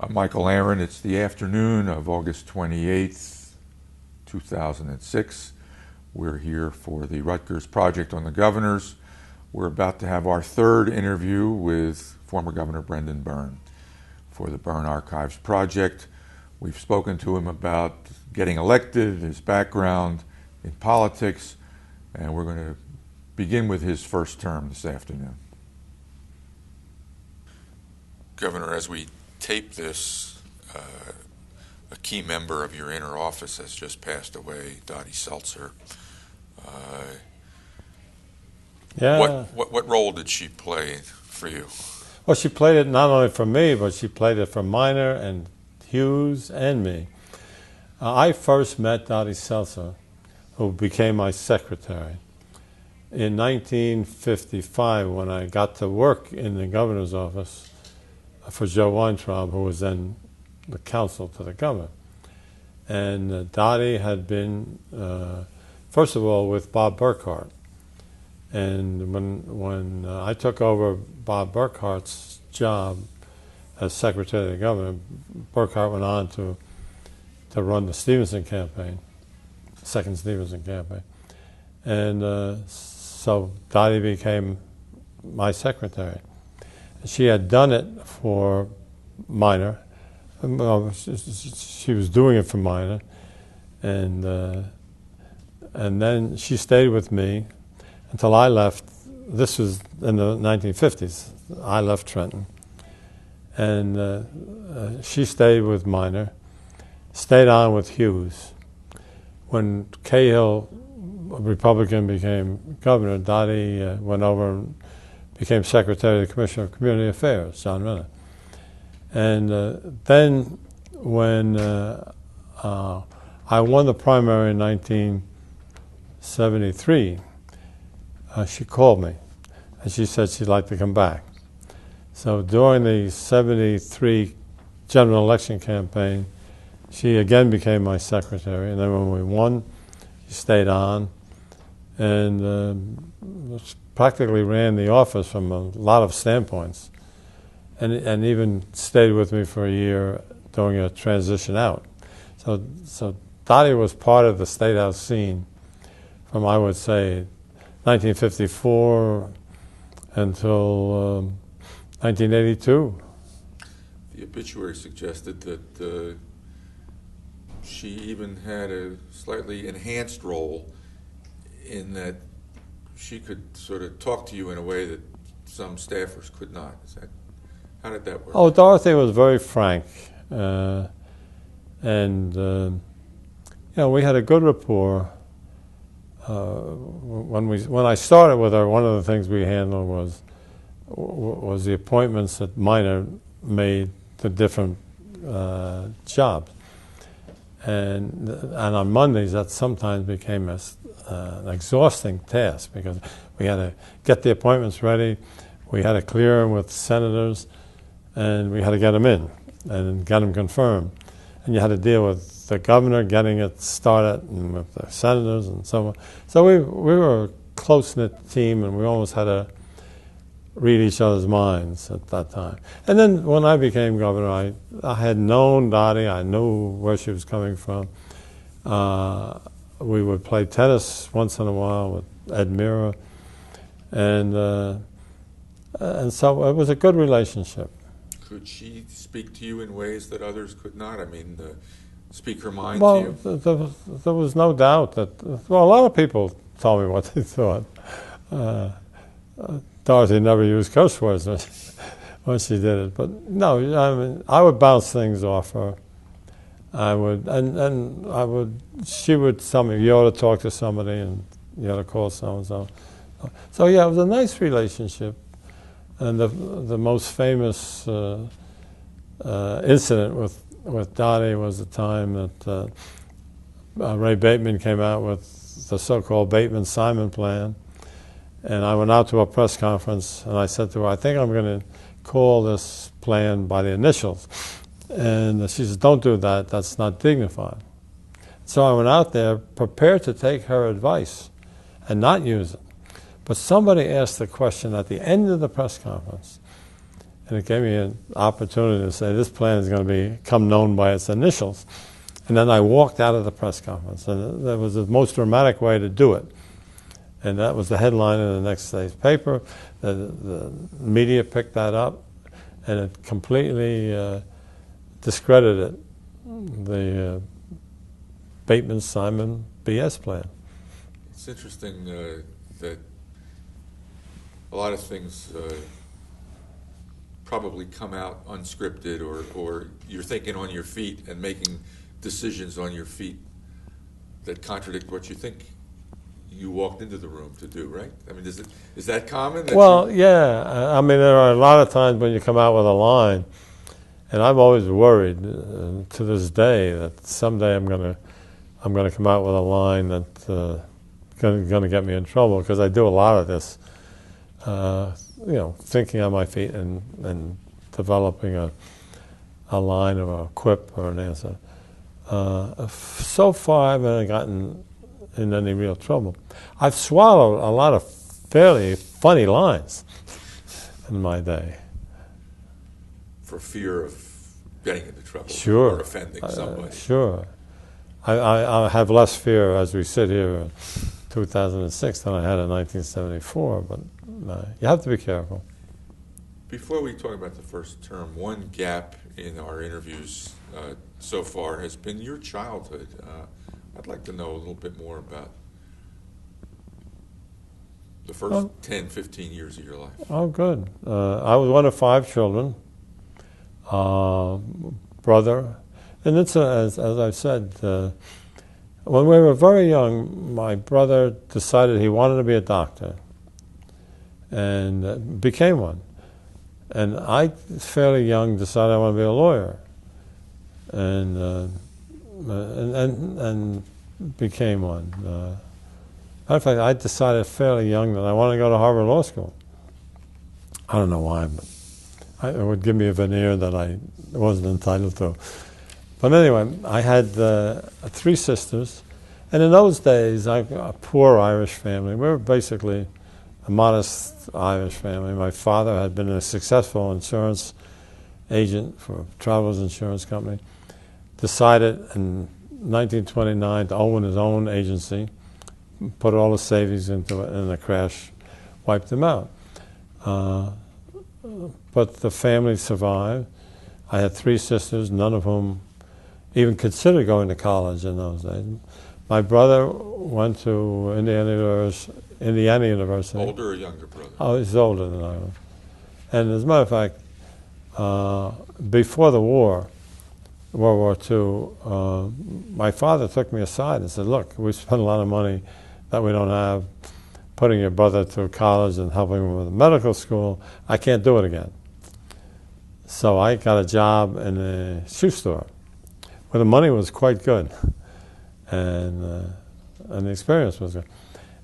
I'm Michael Aron. It's the afternoon of August 28th, 2006. We're here for the Rutgers Project on the Governors. We're about to have our third interview with former Governor Byrne for the Byrne Archives Project. We've spoken to him about getting elected, his background in politics, and we're going to begin with his first term this afternoon. Governor, as we tape this, a key member of your inner office has just passed away, Dottie Seltzer. What role did she play for you? Well, she played it not only for me, but she played it for Minor and Hughes and me. I first met Dottie Seltzer, who became my secretary, in 1955 when I got to work in the governor's office for Joe Weintraub, who was then the counsel to the governor. And Dottie had been, first of all, with Bob Burkhart. And when I took over Bob Burkhart's job as secretary of the governor, Burkhart went on to run the Stevenson campaign, second Stevenson campaign. And so Dottie became my secretary. She had done it for Minor. Well, she was doing it for Minor, and then she stayed with me until I left. This was in the 1950s. I left Trenton, and she stayed with Minor, stayed on with Hughes. When Cahill, a Republican, became governor, Dottie went over and became secretary of the Commissioner of Community Affairs, John Renner. And then when I won the primary in 1973, she called me, and she said she'd like to come back. So during the 73 general election campaign, she again became my secretary, and then when we won, she stayed on, and practically ran the office from a lot of standpoints, and even stayed with me for a year during a transition out. So Dottie was part of the State House scene from, I would say, 1954 until 1982. The obituary suggested that she even had a slightly enhanced role in that she could sort of talk to you in a way that some staffers could not. How did that work? Oh, Dorothy was very frank, and we had a good rapport. When I started with her, one of the things we handled was the appointments that Minor made to different jobs, and on Mondays that sometimes became an exhausting task because we had to get the appointments ready, we had to clear them with senators, and we had to get them in and get them confirmed. And you had to deal with the governor getting it started and with the senators and so on. So we were a close-knit team, and we almost had to read each other's minds at that time. And then when I became governor, I had known Dottie. I knew where she was coming from. We would play tennis once in a while with Ed Mira, and so it was a good relationship. Could she speak to you in ways that others could not? I mean, speak her mind to you? There was no doubt that, a lot of people told me what they thought. Dorothy never used curse words when she did it, but no, I mean, I would bounce things off her. I would, she would tell me, you ought to talk to somebody and you ought to call so-and-so. So yeah, it was a nice relationship. And the most famous incident with Dottie was the time that Ray Bateman came out with the so-called Bateman-Simon plan. And I went out to a press conference, and I said to her, I think I'm going to call this plan by the initials. And she said, don't do that. That's not dignified. So I went out there prepared to take her advice and not use it. But somebody asked the question at the end of the press conference, And it gave me an opportunity to say, this plan is going to become known by its initials. And then I walked out of the press conference, and that was the most dramatic way to do it. And that was the headline in the next day's paper. The media picked that up, and it completely discredited the Bateman-Simon BS plan. It's interesting that a lot of things probably come out unscripted, or you're thinking on your feet and making decisions on your feet that contradict what you think you walked into the room to do, right? I mean, is that common? Well, yeah. I mean, there are a lot of times when you come out with a line, and I'm always worried to this day that someday I'm going to come out with a line that's going to get me in trouble, because I do a lot of this, thinking on my feet and developing a line or a quip or an answer. So far, I haven't gotten in any real trouble. I've swallowed a lot of fairly funny lines in my day. For fear of getting into trouble, sure, or offending somebody. Sure. I have less fear as we sit here in 2006 than I had in 1974, but you have to be careful. Before we talk about the first term, one gap in our interviews so far has been your childhood. I'd like to know a little bit more about the first 10, 15 years of your life. Oh, good. I was one of 5 children, brother. And it's, as I've said, when we were very young, my brother decided he wanted to be a doctor and became one. And I, fairly young, decided I want to be a lawyer, and became one. Matter of fact, I decided fairly young that I wanted to go to Harvard Law School. I don't know why, but it would give me a veneer that I wasn't entitled to. But anyway, I had 3 sisters, and in those days, a poor Irish family. We were basically a modest Irish family. My father had been a successful insurance agent for Travelers Insurance Company. Decided in 1929 to open his own agency, put all the savings into it, and the crash wiped him out. But the family survived. I had 3 sisters, none of whom even considered going to college in those days. My brother went to Indiana University. Older or younger brother? Oh, he's older than I was. And as a matter of fact, before the war, World War II, my father took me aside and said, look, we spent a lot of money that we don't have, putting your brother through college and helping him with medical school. I can't do it again. So I got a job in a shoe store where the money was quite good, and the experience was good.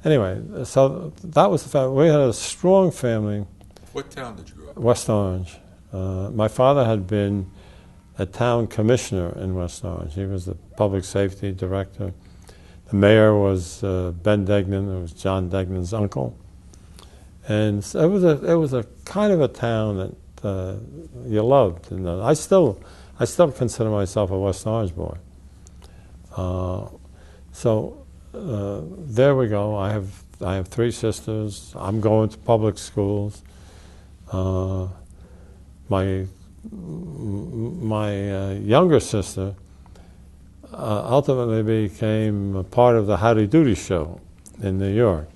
Anyway, so that was the fact. We had a strong family. What town did you grow up in? West Orange. My father had been a town commissioner in West Orange. He was the public safety director. The mayor was Ben Degnan, who was John Degnan's uncle. And so it was a kind of a town that you loved. And I still consider myself a West Orange boy. So there we go. I have 3 sisters. I'm going to public schools. My younger sister ultimately became a part of the Howdy Doody show in New York.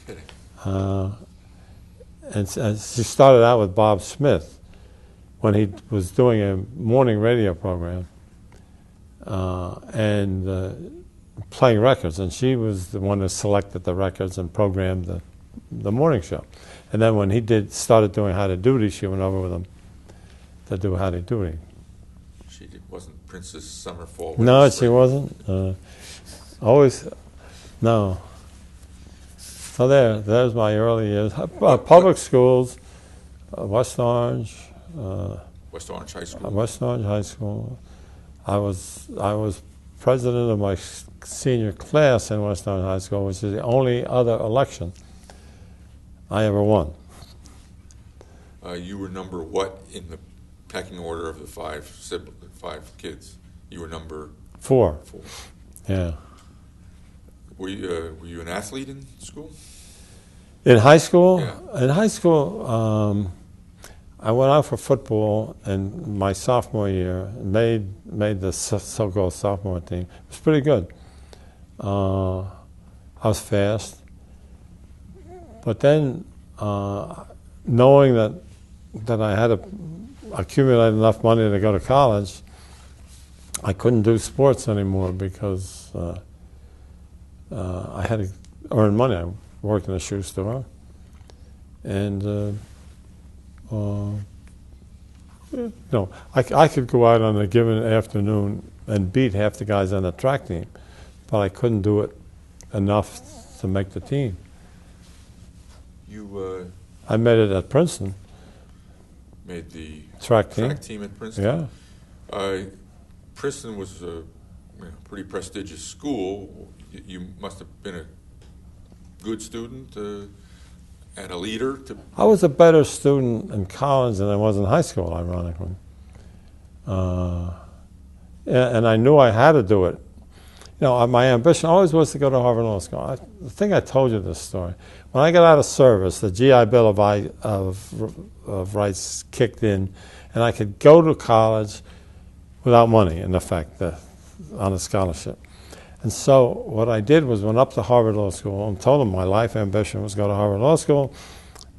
Okay. And she started out with Bob Smith when he was doing a morning radio program and playing records, and she was the one that selected the records and programmed the morning show. And then when he started doing Howdy Doody, she went over with him to do Howdy Doody. She wasn't Princess Summerfall? No, she wasn't. Always, no. So there's my early years. Public schools, West Orange. West Orange High School. West Orange High School. I was president of my senior class in West Orange High School, which is the only other election I ever won. You were number what in the pecking order of the five kids? You were number 4. 4. Yeah. Were you an athlete in school? In high school? Yeah. In high school, I went out for football in my sophomore year, made the so-called sophomore team. It was pretty good. I was fast. But then, knowing that I had to accumulate enough money to go to college, I couldn't do sports anymore because I had to earn money. I worked in a shoe store, and I could go out on a given afternoon and beat half the guys on the track team, but I couldn't do it enough to make the team. I made it at Princeton. Made the track team at Princeton? Yeah. Princeton was a pretty prestigious school. You must have been a good student and a leader. I was a better student in college than I was in high school, ironically. And I knew I had to do it. You know, my ambition always was to go to Harvard Law School. I think I told you this story. When I got out of service, the GI Bill of Rights kicked in, and I could go to college without money, in effect, on a scholarship. And so what I did was went up to Harvard Law School and told them my life ambition was to go to Harvard Law School,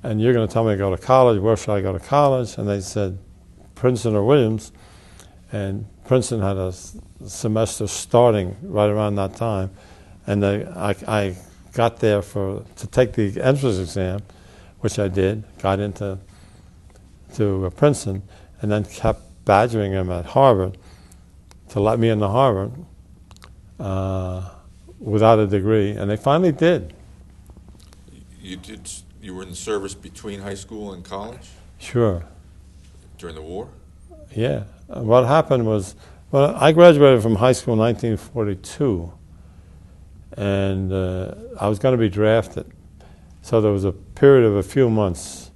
and you're going to tell me to go to college. Where should I go to college? And they said Princeton or Williams. And Princeton had a semester starting right around that time, and I got there to take the entrance exam, which I did, got into Princeton, and then kept badgering him at Harvard to let me into Harvard without a degree, and they finally did. You were in the service between high school and college? Sure. During the war? Yeah. What happened was, well, I graduated from high school in 1942, and I was going to be drafted. So there was a period of a few months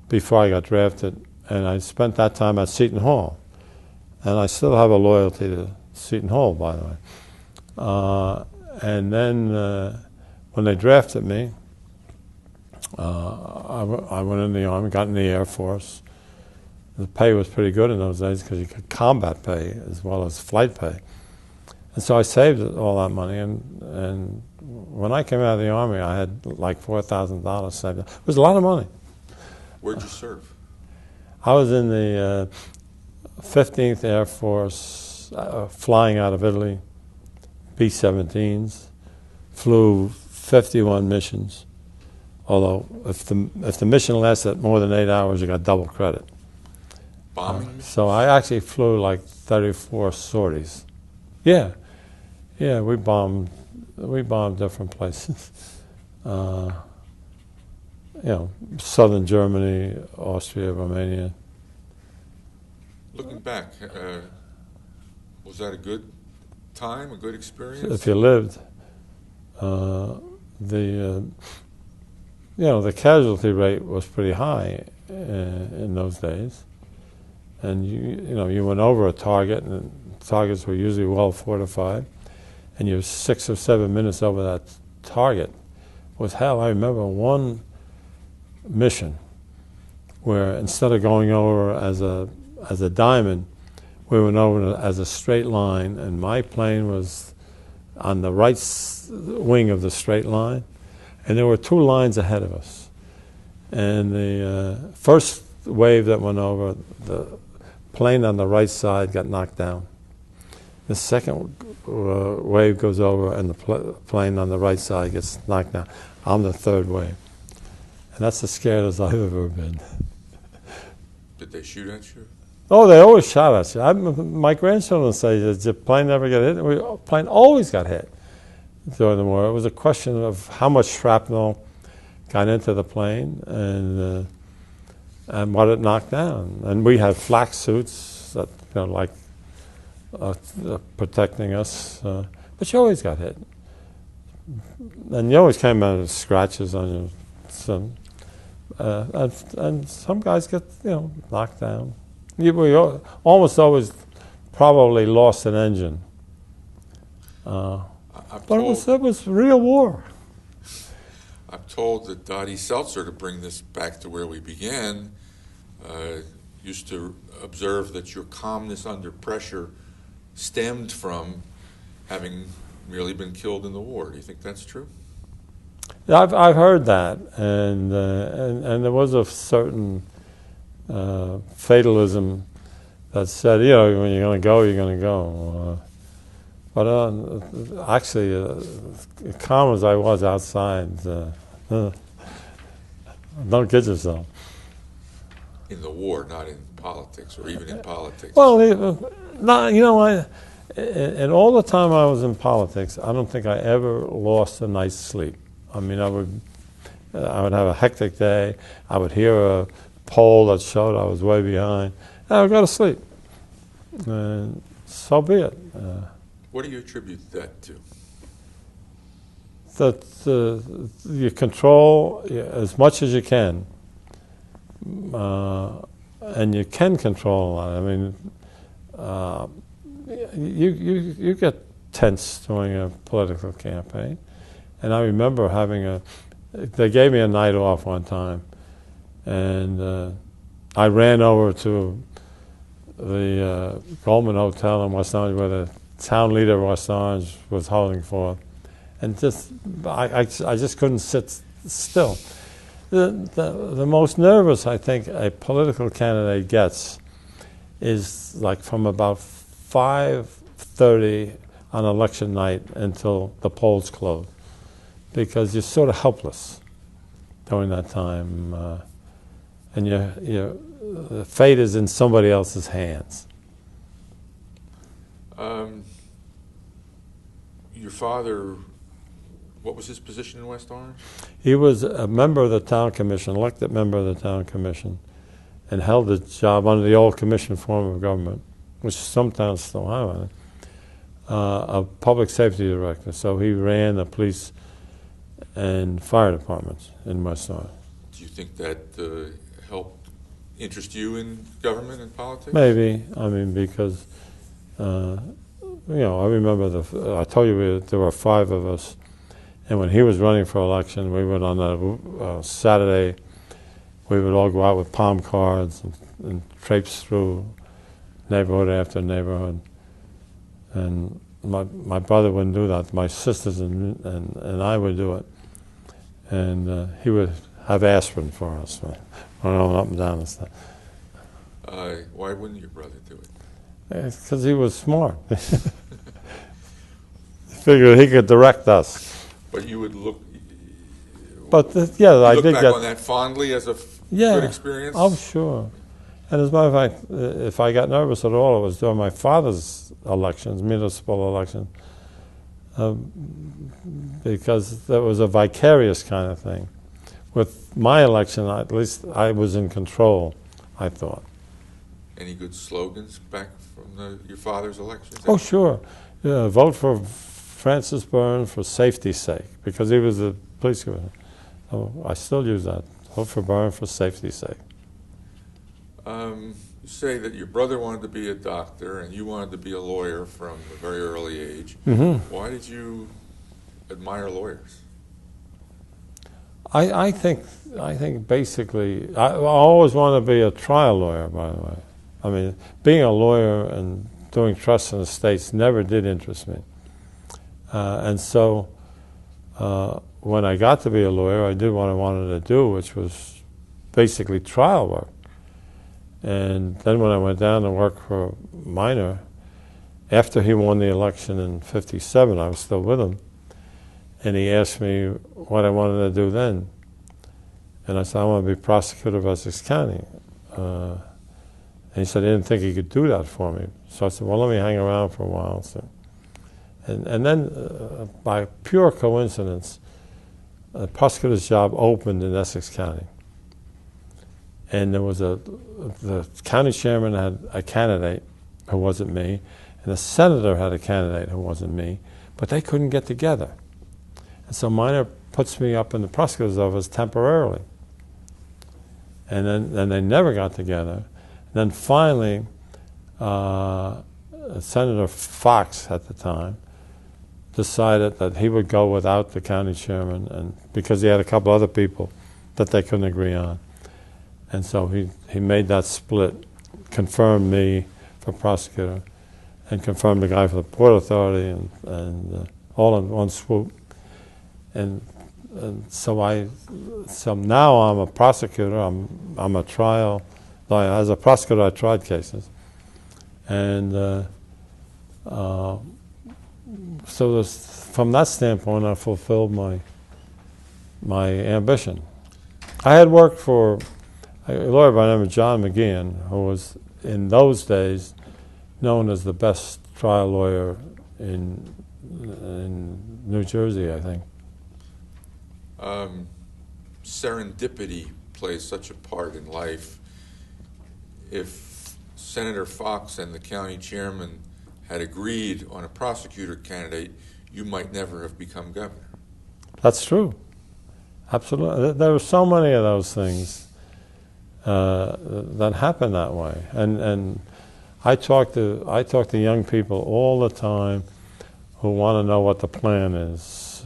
before I got drafted, and I spent that time at Seton Hall. And I still have a loyalty to Seton Hall, by the way. And then when they drafted me, I went in the Army, got in the Air Force. The pay was pretty good in those days because you could combat pay as well as flight pay. And so I saved all that money, and when I came out of the Army, I had like $4,000 saved. It was a lot of money. Where'd you serve? I was in the 15th Air Force, flying out of Italy, B-17s, flew 51 missions. Although if the mission lasted more than 8 hours, you got double credit. Bombing? So I actually flew like 34 sorties. Yeah, we bombed different places. Southern Germany, Austria, Romania. Looking back, was that a good time, a good experience? If you lived, the casualty rate was pretty high in those days. And you went over a target, and targets were usually well fortified, and you're 6 or 7 minutes over that target was hell. I remember one mission where instead of going over as a diamond, we went over as a straight line, and my plane was on the right wing of the straight line, and there were 2 lines ahead of us. And the first wave that went over, the plane on the right side got knocked down. The second wave goes over, and the plane on the right side gets knocked down. I'm the third wave. And that's the scariest I've ever been. Did they shoot at you? Oh, they always shot at you. My grandchildren say, did the plane never get hit? The plane always got hit during the war. It was a question of how much shrapnel got into the plane and what it knocked down. And we had flak suits that, protecting us. But you always got hit. And you always came out with scratches on you. And some guys get, knocked down. We almost always probably lost an engine. But it was real war. I'm told that Dottie Seltzer, to bring this back to where we began, used to observe that your calmness under pressure stemmed from having merely been killed in the war. Do you think that's true? Yeah, I've heard that, and there was a certain fatalism that said, when you're going to go, you're going to go. But actually, calm as I was outside, don't kid yourself. In the war, not in politics, or even in politics. Well, and all the time I was in politics, I don't think I ever lost a night's sleep. I mean, I would have a hectic day. I would hear a poll that showed I was way behind. And I would go to sleep. And so be it. What do you attribute that to? That you control as much as you can. And you can control a lot. I mean, you get tense during a political campaign. And I remember they gave me a night off one time, and I ran over to the Goldman Hotel in West Orange where the town leader of West Orange was holding forth, and I just couldn't sit still. The most nervous I think a political candidate gets is like from about 5:30 on election night until the polls close, because you're sort of helpless during that time, and the fate is in somebody else's hands. Your father, what was his position in West Orange? He was a member of the town commission, elected member of the town commission, and held the job under the old commission form of government, which some towns still have it, a public safety director. So he ran the police and fire departments in West Orange. Do you think that helped interest you in government and politics? Maybe. I mean, because, I remember I told you there were 5 of us, and when he was running for election, we would on a Saturday, we would all go out with palm cards and traipse through neighborhood after neighborhood. And my brother wouldn't do that. My sisters and I would do it. And he would have aspirin for us, running up and down and stuff. Why wouldn't your brother do it? Because he was smart. Figured he could direct us. But you would look. But I did back get on that fondly as a good experience. Oh, sure. And as a matter of fact, if I got nervous at all, it was during my father's elections, municipal elections, because there was a vicarious kind of thing. With my election, at least I was in control, I thought. Any good slogans back from your father's elections? Oh, sure. Yeah, vote for Francis Byrne for safety's sake, because he was the police commissioner. So I still use that. Vote for Byrne for safety's sake. You say that your brother wanted to be a doctor and you wanted to be a lawyer from a very early age. Mm-hmm. Why did you admire lawyers? I think basically, I always wanted to be a trial lawyer, by the way. I mean, being a lawyer and doing trusts and estates never did interest me. And so when I got to be a lawyer, I did what I wanted to do, which was basically trial work. And then when I went down to work for Minor, after he won the election in '57, I was still with him, and he asked me what I wanted to do then. And I said, I want to be prosecutor of Essex County. And he said he didn't think he could do that for me. So I said, well, let me hang around for a while. So, and then, by pure coincidence, a prosecutor's job opened in Essex County. And there was the county chairman had a candidate who wasn't me, and the senator had a candidate who wasn't me, but they couldn't get together. And so Minor puts me up in the prosecutor's office temporarily. and they never got together. And then finally, Senator Fox at the time decided that he would go without the county chairman, and because he had a couple other people that they couldn't agree on. And so he made that split, confirmed me for prosecutor, and confirmed the guy for the Port Authority, and all in one swoop. And so now I'm a prosecutor. I'm a trial lawyer. As a prosecutor, I tried cases, and so from that standpoint, I fulfilled my ambition. I had worked for a lawyer by the name of John McGeehan, who was in those days known as the best trial lawyer in New Jersey, I think. Serendipity plays such a part in life. If Senator Fox and the county chairman had agreed on a prosecutor candidate, you might never have become governor. That's true. Absolutely. There were so many of those things that happen that way. And I talk to young people all the time who want to know what the plan is.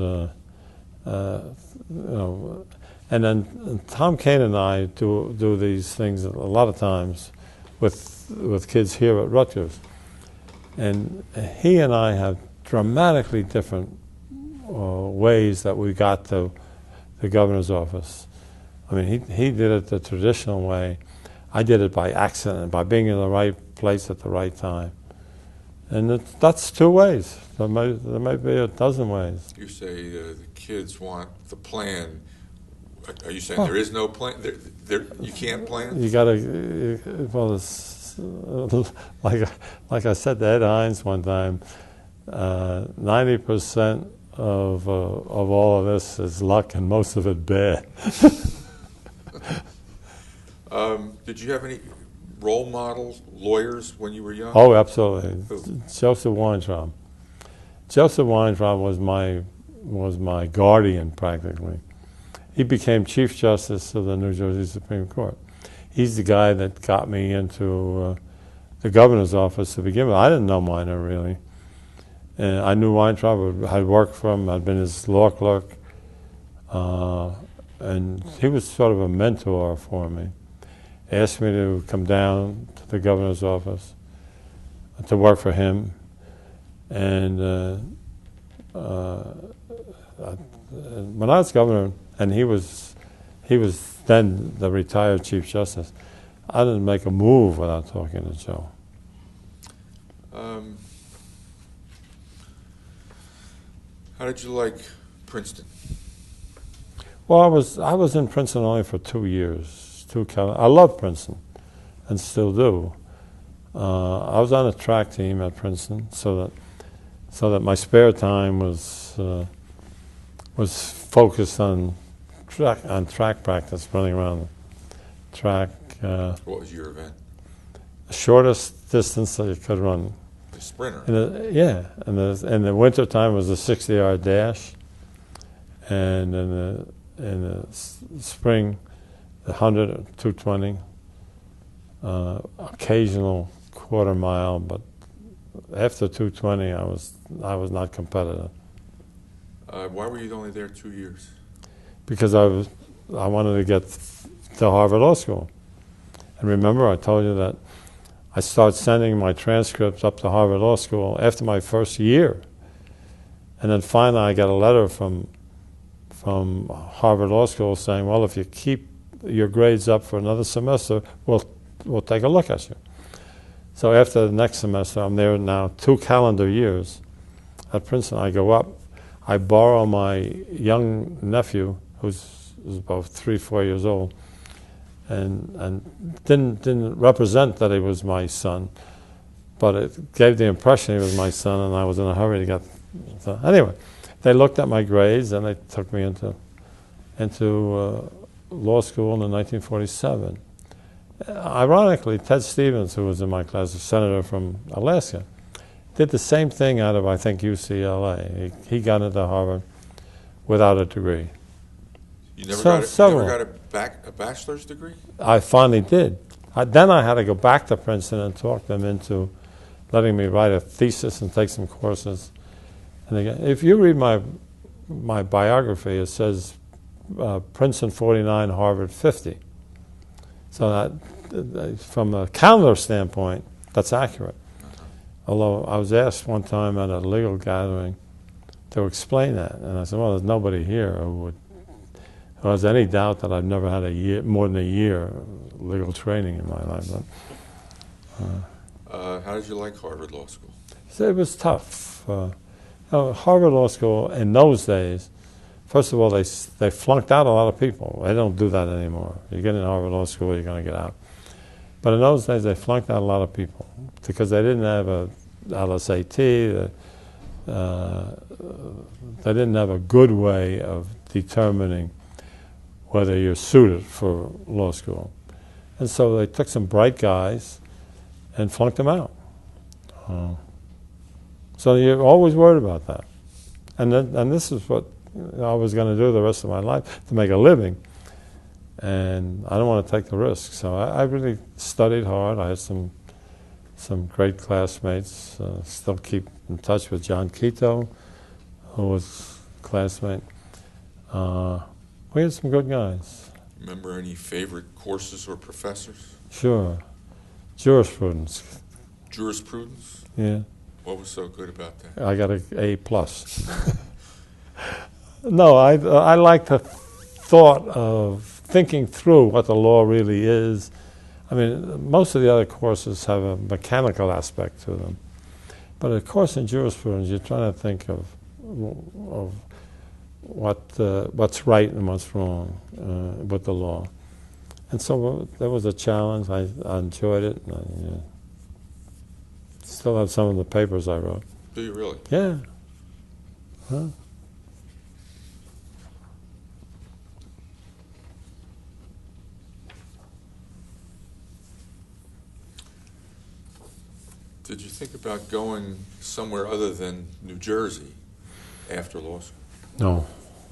And then Tom Kane and I do these things a lot of times with kids here at Rutgers. And he and I have dramatically different ways that we got to the governor's office. I mean, he did it the traditional way. I did it by accident, by being in the right place at the right time. And that's two ways. There may be a dozen ways. You say the kids want the plan. Are you saying there is no plan? You can't plan? You got to, well, it's, like I said to Ed Hines one time, 90% of all of this is luck, and most of it bad. Did you have any role models, lawyers, when you were young? Oh, absolutely. Who? Joseph Weintraub. Joseph Weintraub was my guardian, practically. He became Chief Justice of the New Jersey Supreme Court. He's the guy that got me into the governor's office to begin with. I didn't know Minor, really. And I knew Weintraub. I'd worked for him. I'd been his law clerk. And he was sort of a mentor for me. He asked me to come down to the governor's office to work for him. And when I was governor, and he was then the retired Chief Justice, I didn't make a move without talking to Joe. How did you like Princeton? Well, I was in Princeton only for 2 years. I love Princeton, and still do. I was on a track team at Princeton, so that my spare time was focused on track practice, running around the track. What was your event? The shortest distance that you could run. The sprinter. In the winter time was the 60-yard dash, and in the spring, the 100, 220, occasional quarter mile, but after 220, I was not competitive. Why were you only there 2 years? Because I wanted to get to Harvard Law School. And remember, I told you that I started sending my transcripts up to Harvard Law School after my first year. And then finally I got a letter from Harvard Law School saying, well, if you keep your grades up for another semester, we'll take a look at you. So after the next semester, I'm there now 2 calendar years at Princeton. I go up. I borrow my young nephew, who's about 3-4 years old, and didn't represent that he was my son, but it gave the impression he was my son, and I was in a hurry to get. So anyway, they looked at my grades and they took me into law school in 1947. Ironically, Ted Stevens, who was in my class, a senator from Alaska, did the same thing out of, I think, UCLA. He got into Harvard without a degree. You never got a bachelor's degree? I finally did. Then I had to go back to Princeton and talk them into letting me write a thesis and take some courses. And again, if you read my biography, it says Princeton 49, Harvard 50. So that, from a calendar standpoint, that's accurate. Although I was asked one time at a legal gathering to explain that, and I said, well, there's nobody here who has any doubt that I've never had more than a year of legal training in my life. How did you like Harvard Law School? So it was tough. Harvard Law School in those days, first of all, they flunked out a lot of people. They don't do that anymore. You get in Harvard Law School, you're going to get out. But in those days, they flunked out a lot of people because they didn't have a LSAT. They didn't have a good way of determining whether you're suited for law school. And so they took some bright guys and flunked them out. So you're always worried about that. And this is what I was going to do the rest of my life, to make a living. And I don't want to take the risk. So I really studied hard. I had some great classmates. Still keep in touch with John Quito, who was a classmate. We had some good guys. Remember any favorite courses or professors? Sure. Jurisprudence. Jurisprudence? Yeah. What was so good about that? I got an A+. No, I like the thought of thinking through what the law really is. I mean, most of the other courses have a mechanical aspect to them. But a course in jurisprudence, you're trying to think of what's right and what's wrong with the law. And so there was a challenge. I enjoyed it. And I still have some of the papers I wrote. Do you really? Yeah. Huh? Did you think about going somewhere other than New Jersey after law school? No.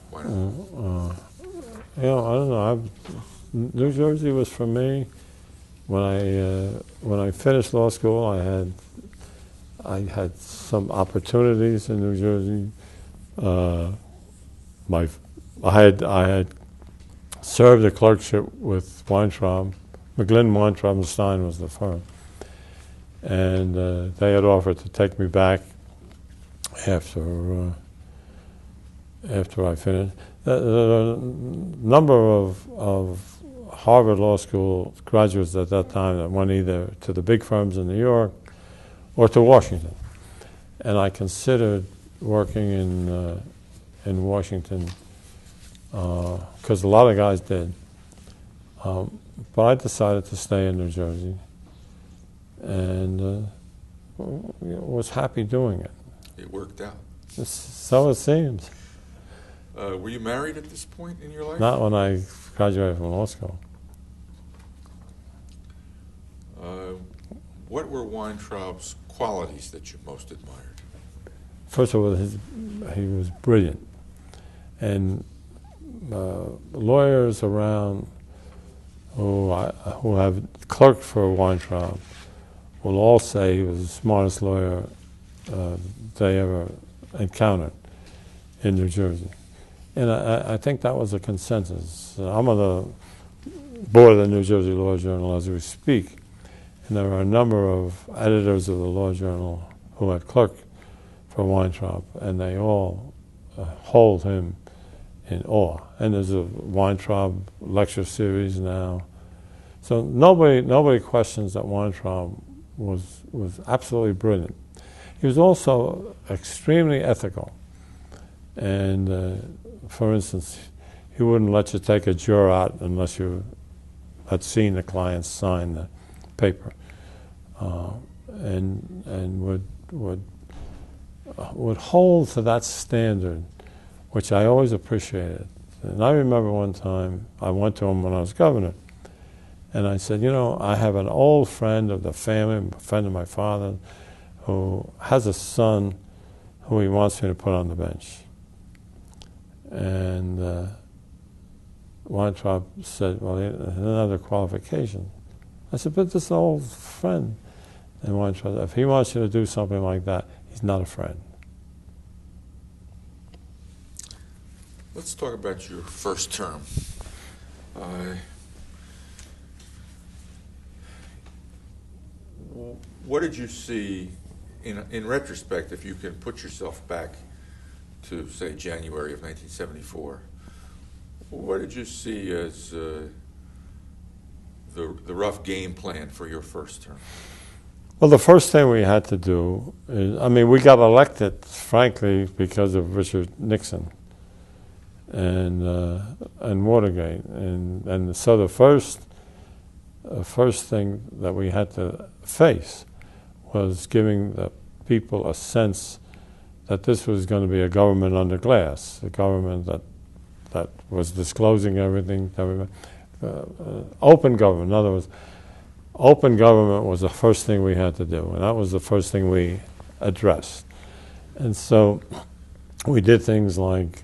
Why not? I don't know. New Jersey was for me. When I finished law school, I had some opportunities in New Jersey. I had served a clerkship with Weintraub. McGlynn, Weintraub and Stein was the firm. And they had offered to take me back after I finished. The number of Harvard Law School graduates at that time that went either to the big firms in New York or to Washington. And I considered working in Washington because a lot of guys did. But I decided to stay in New Jersey and was happy doing it. It worked out. So it seems. Were you married at this point in your life? Not when I graduated from law school. What were Weintraub's qualities that you most admired? First of all, he was brilliant. And lawyers around who have clerked for Weintraub will all say he was the smartest lawyer they ever encountered in New Jersey. And I think that was a consensus. I'm on the board of the New Jersey Law Journal as we speak, and there are a number of editors of the Law Journal who had clerked for Weintraub, and they all hold him in awe. And there's a Weintraub lecture series now. So nobody questions that Weintraub was absolutely brilliant. He was also extremely ethical. And for instance, he wouldn't let you take a juror out unless you had seen the client sign the paper, and would hold to that standard, which I always appreciated. And I remember one time I went to him when I was governor, and I said, I have an old friend of the family, a friend of my father, who has a son who he wants me to put on the bench. And Weintraub said, well, he had another qualification. I said, but this is an old friend. And Weintraub said, if he wants you to do something like that, he's not a friend. Let's talk about your first term. What did you see, in retrospect, if you can put yourself back to, say, January of 1974, what did you see as the rough game plan for your first term? Well, the first thing we had to do is, we got elected, frankly, because of Richard Nixon and Watergate, and so the first thing that we had to face was giving the people a sense that this was going to be a government under glass, a government that was disclosing everything to everybody. Open government, in other words, open government was the first thing we had to do, and that was the first thing we addressed. And so we did things like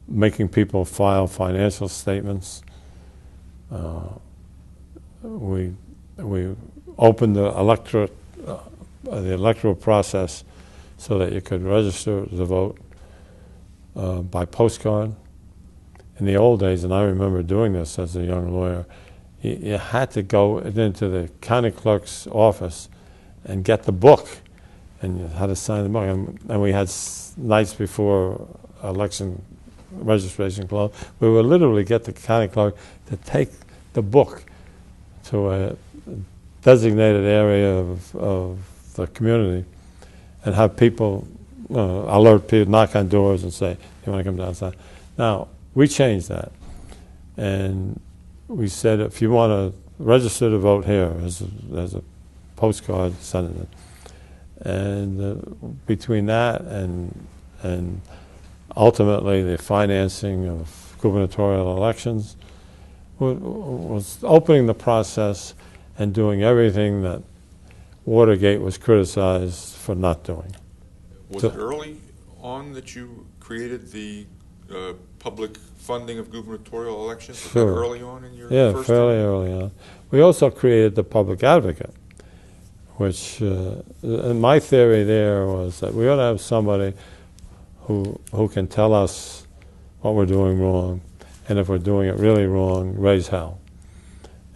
making people file financial statements. We opened the electoral process so that you could register to vote by postcard. In the old days, and I remember doing this as a young lawyer, you had to go into the county clerk's office and get the book, and you had to sign the book. And we had nights before election registration closed, we would literally get the county clerk to take the book to a designated area of the community and have people, alert people, knock on doors and say, you want to come outside? Now, we changed that. And we said, if you want to register to vote here, as a postcard, send it in. And between that and ultimately the financing of gubernatorial elections was opening the process and doing everything that Watergate was criticized for not doing. Was it early on that you created the public funding of gubernatorial elections? Was Sure. that early on in your first fairly term? early on. We also created the public advocate, which, and my theory there was that we ought to have somebody who can tell us what we're doing wrong, and if we're doing it really wrong, raise hell.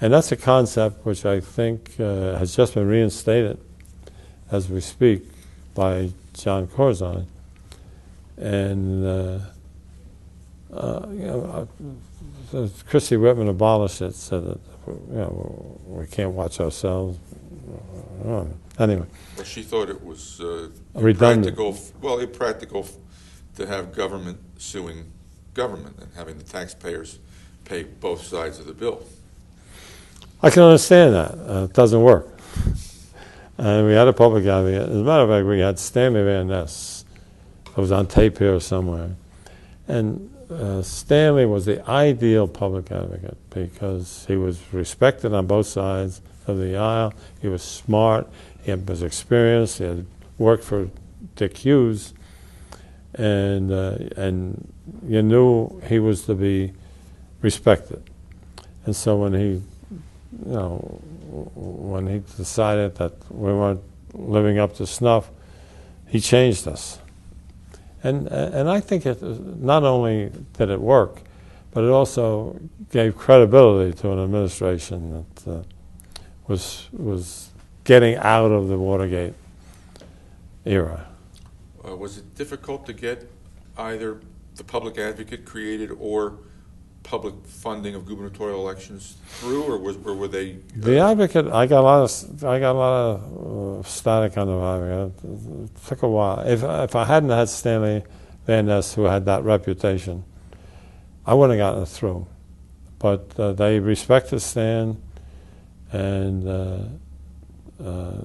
And that's a concept which I think has just been reinstated as we speak by John Corzine. And Christy Whitman abolished it, said that we can't watch ourselves. Anyway. Well, she thought it was redundant. impractical to have government suing government and having the taxpayers pay both sides of the bill. I can understand that. It doesn't work. And we had a public advocate. As a matter of fact, we had Stanley Van Ness. It was on tape here somewhere. And Stanley was the ideal public advocate because he was respected on both sides of the aisle. He was smart. He was experienced. He had worked for Dick Hughes. And you knew he was to be respected. And so when he decided that we weren't living up to snuff, he changed us. And I think it not only did it work, but it also gave credibility to an administration that was getting out of the Watergate era. Was it difficult to get either the public advocate created or public funding of gubernatorial elections through, or were they? The advocate, I got a lot of static on the advocate. It took a while. If I hadn't had Stanley Van Ness, who had that reputation, I wouldn't have gotten it through. But they respected Stan, and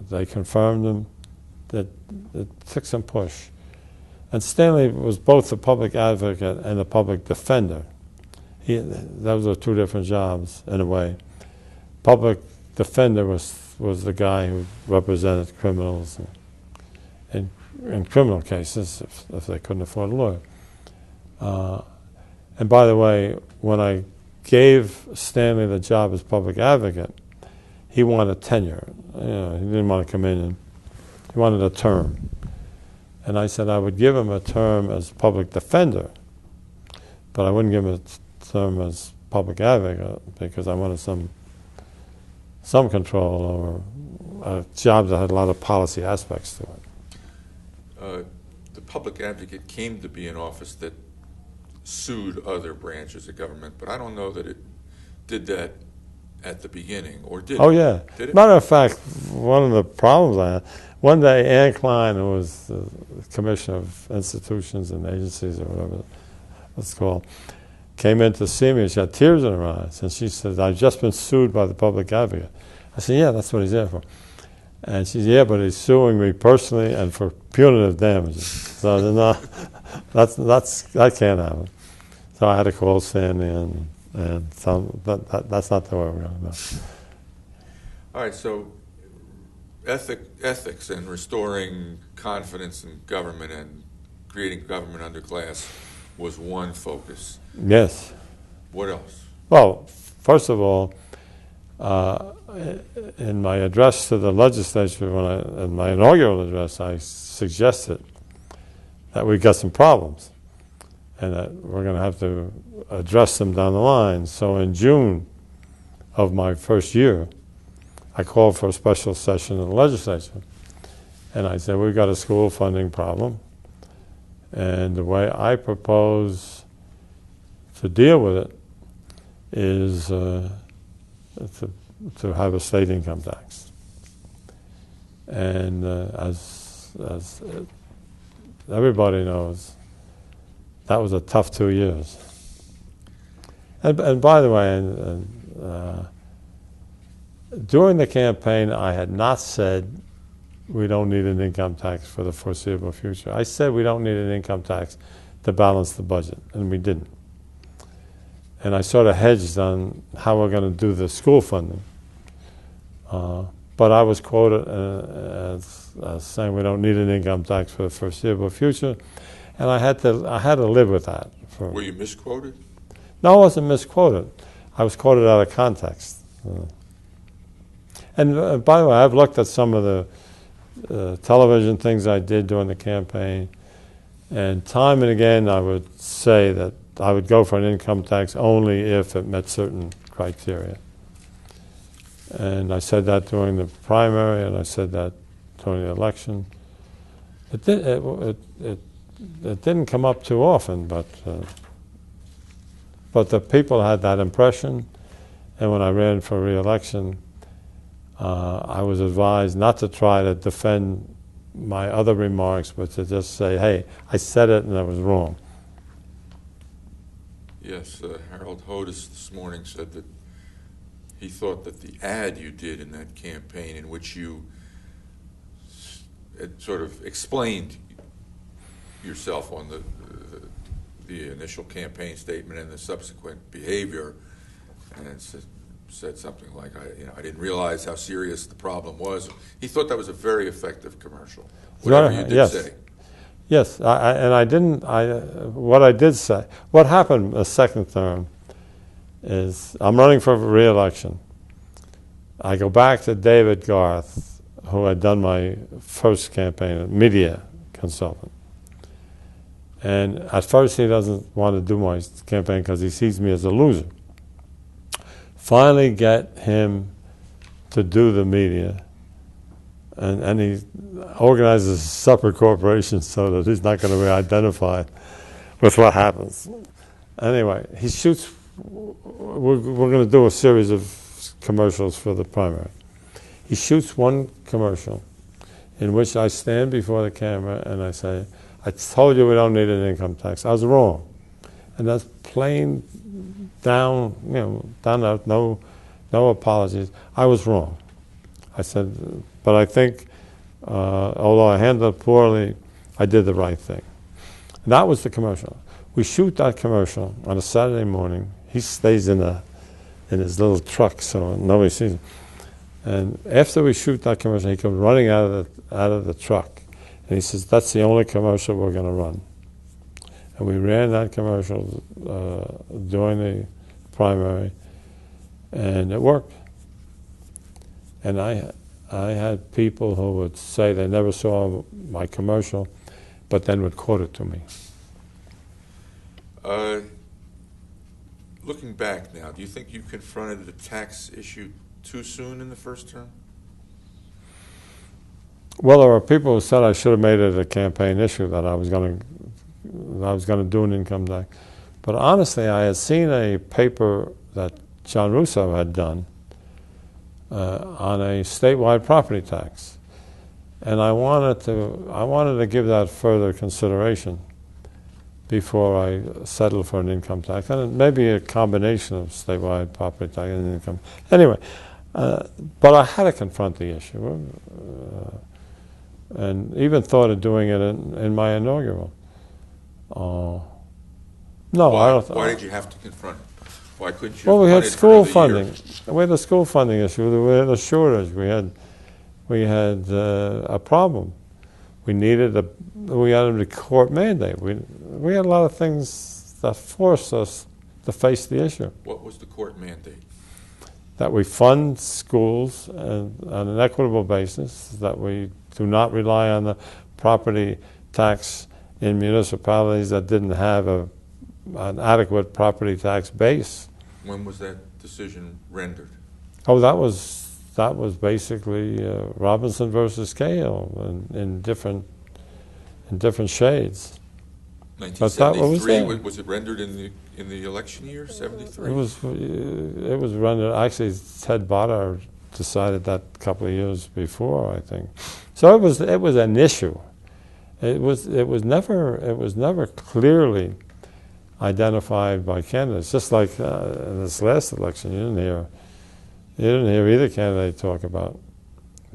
they confirmed him. That it took some push. And Stanley was both the public advocate and the public defender. Those are two different jobs in a way. Public defender was the guy who represented criminals in criminal cases if they couldn't afford a lawyer. And by the way, when I gave Stanley the job as public advocate, he wanted tenure. He didn't want to come in and he wanted a term. And I said I would give him a term as public defender, but I wouldn't give him a term as public advocate because I wanted some control over a job that had a lot of policy aspects to it. The public advocate came to be an office that sued other branches of government, but I don't know that it did that at the beginning, or did it? Oh, yeah. Did it? Matter of fact, one of the problems I had, one day Ann Klein, who was the Commissioner of Institutions and Agencies, or whatever it's called, came in to see me, and she had tears in her eyes, and she said, I've just been sued by the public advocate. I said, yeah, that's what he's there for. And she said, yeah, but he's suing me personally and for punitive damages. So I said, no, that can't happen. So I had to call Sandy and tell him that's not the way we're going to go. All right, so ethics and restoring confidence in government and creating government under glass was one focus. Yes. What else? Well, first of all, in my address to the legislature, in my inaugural address, I suggested that we've got some problems and that we're going to have to address them down the line. So in June of my first year, I called for a special session of the legislature. And I said, we've got a school funding problem. And the way I propose to deal with it is to have a state income tax. And as everybody knows, that was a tough 2 years. And by the way, during the campaign, I had not said we don't need an income tax for the foreseeable future. I said we don't need an income tax to balance the budget, and we didn't. And I sort of hedged on how we're going to do the school funding. But I was quoted as saying we don't need an income tax for the foreseeable future, and I had to live with that. Were you misquoted? No, I wasn't misquoted. I was quoted out of context. And by the way, I've looked at some of the television things I did during the campaign, and time and again I would say that I would go for an income tax only if it met certain criteria. And I said that during the primary, and I said that during the election. It didn't come up too often, but the people had that impression. And when I ran for re-election, I was advised not to try to defend my other remarks, but to just say, hey, I said it and I was wrong. Yes, Harold Hodis this morning said that he thought that the ad you did in that campaign, in which you sort of explained yourself on the initial campaign statement and the subsequent behavior, and said something like, I didn't realize how serious the problem was. He thought that was a very effective commercial. Whatever you did say. Yes, and I didn't. What I did say, what happened the second term, is I'm running for re-election. I go back to David Garth, who had done my first campaign, a media consultant. And at first he doesn't want to do my campaign because he sees me as a loser. Finally get him to do the media. And he organizes a separate corporation so that he's not going to be identified with what happens. Anyway, he shoots, we're going to do a series of commercials for the primary. He shoots one commercial in which I stand before the camera and I say, I told you we don't need an income tax. I was wrong. And that's plain down out, no apologies. I was wrong. I said, but I think, although I handled it poorly, I did the right thing. And that was the commercial. We shoot that commercial on a Saturday morning. He stays in his little truck, so nobody sees him. And after we shoot that commercial, he comes running out of the truck, and he says, "That's the only commercial we're going to run." And we ran that commercial during the primary, and it worked. And I had people who would say they never saw my commercial, but then would quote it to me. Looking back now, do you think you confronted the tax issue too soon in the first term? Well, there were people who said I should have made it a campaign issue, that I was going to do an income tax. But honestly, I had seen a paper that John Russo had done on a statewide property tax, and I wanted to give that further consideration before I settled for an income tax, and maybe a combination of statewide property tax and income. Anyway, but I had to confront the issue, and even thought of doing it in my inaugural. No, I don't. Why did you have to confront it? Why couldn't you? Well, we had school funding. We had the school funding issue. We had a shortage. We had a problem. We had a court mandate. We had a lot of things that forced us to face the issue. What was the court mandate? That we fund schools on an equitable basis, that we do not rely on the property tax in municipalities that didn't have an adequate property tax base. When was that decision rendered? Oh, that was basically Robinson versus Cahill in different shades. 1973. Was it rendered in the election year, 73? It was rendered. Actually, Ted Botter decided that a couple of years before, I think. So it was an issue. It was never clearly identified by candidates. Just like in this last election, you didn't hear either candidate talk about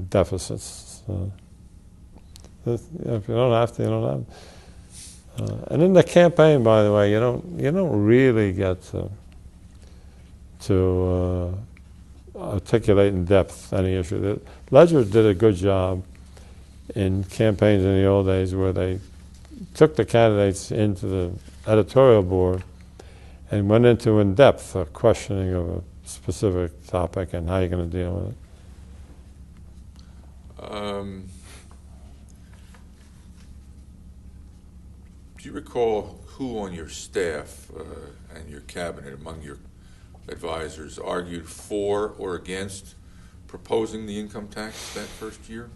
deficits. If you don't have to, you don't have to. And in the campaign, by the way, you don't really get to articulate in depth any issue. Ledger did a good job in campaigns in the old days, where they took the candidates into the editorial board and went into in depth a questioning of a specific topic and how you're going to deal with it. Do you recall who on your staff and your cabinet, among your advisors, argued for or against proposing the income tax that first year?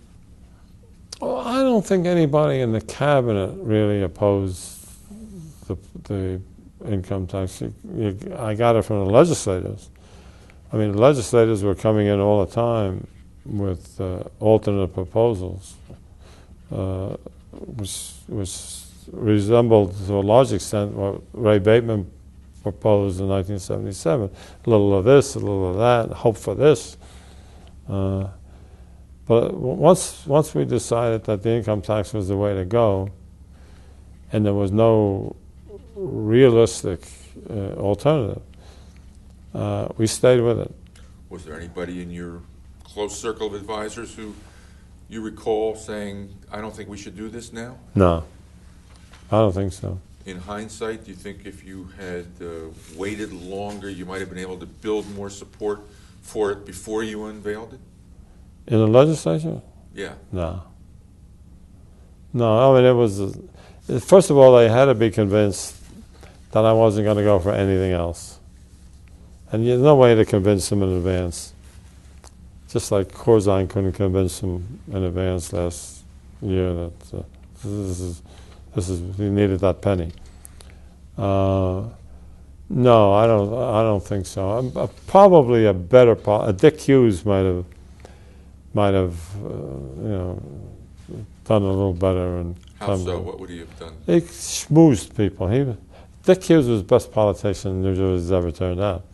Well, I don't think anybody in the cabinet really opposed the income tax. I got it from the legislators. I mean, the legislators were coming in all the time with alternate proposals, which resembled to a large extent what Ray Bateman proposed in 1977. A little of this, a little of that, hope for this. But once we decided that the income tax was the way to go, and there was no realistic alternative, we stayed with it. Was there anybody in your close circle of advisors who you recall saying, I don't think we should do this now? No, I don't think so. In hindsight, do you think if you had waited longer, you might have been able to build more support for it before you unveiled it? In the legislature? Yeah. No. No, I mean, it was, first of all, they had to be convinced that I wasn't going to go for anything else. And there's no way to convince them in advance. Just like Corzine couldn't convince them in advance last year that he needed that penny. No, I don't think so. Probably a better, Dick Hughes might have done a little better. And how so? What would he have done? He schmoozed people. Dick Hughes was the best politician New Jersey's ever turned out.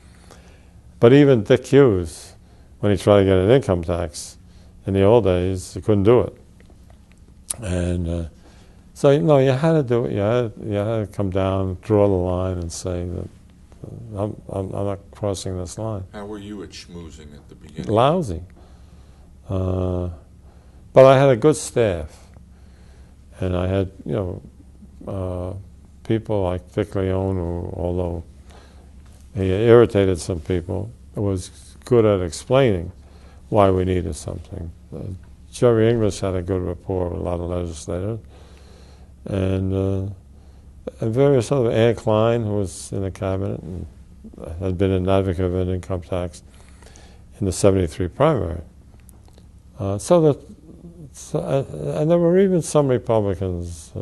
But even Dick Hughes, when he tried to get an income tax in the old days, he couldn't do it. And so, you had to do it. You had to come down, draw the line, and say that I'm not crossing this line. How were you at schmoozing at the beginning? Lousy. But I had a good staff, and I had people like Dick Leone, who, although he irritated some people, was good at explaining why we needed something. Jerry English had a good rapport with a lot of legislators, and various other. Ann Klein, who was in the cabinet and had been an advocate of an income tax in the '73 primary. And there were even some Republicans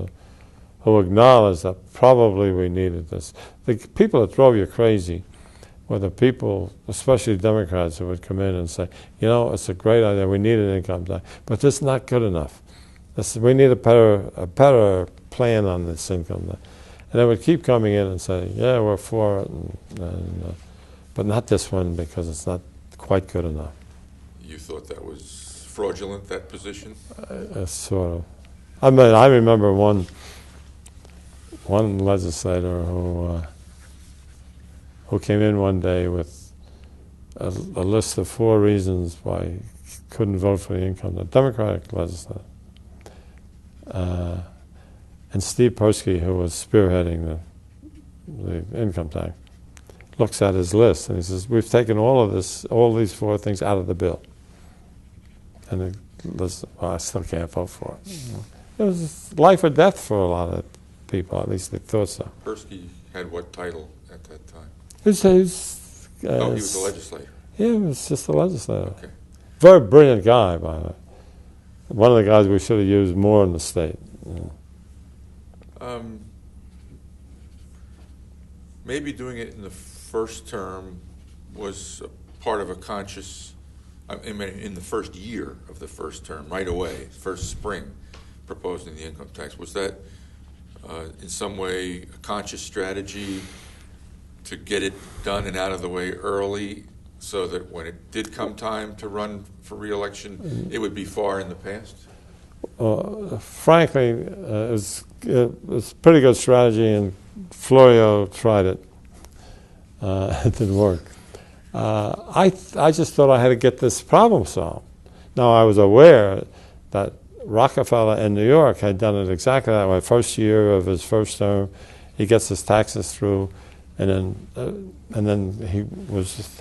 who acknowledged that probably we needed this. The people that drove you crazy were the people, especially Democrats, who would come in and say, you know, it's a great idea, we need an income tax, but this is not good enough. We need a better plan on this income tax. And they would keep coming in and saying, yeah, we're for it, but not this one because it's not quite good enough. You thought that was fraudulent, that position? Sort of. I mean, I remember one legislator who came in one day with a list of 4 reasons why he couldn't vote for the income tax. Democratic legislator. And Steve Persky, who was spearheading the income tax, looks at his list and he says, we've taken all these 4 things out of the bill. And I still can't vote for it. It was life or death for a lot of people, at least they thought so. Persky had what title at that time? He was he was a legislator. Yeah, he was just a legislator. Okay. Very brilliant guy, by the way. One of the guys we should have used more in the state. Maybe doing it in the first term was part of a conscious, I mean, in the first year of the first term, right away, first spring, proposing the income tax. Was that in some way a conscious strategy to get it done and out of the way early so that when it did come time to run for re-election, it would be far in the past? Frankly, it was a pretty good strategy, and Florio tried it. It didn't work. I just thought I had to get this problem solved. Now, I was aware that Rockefeller in New York had done it exactly that way. First year of his first term, he gets his taxes through, and then he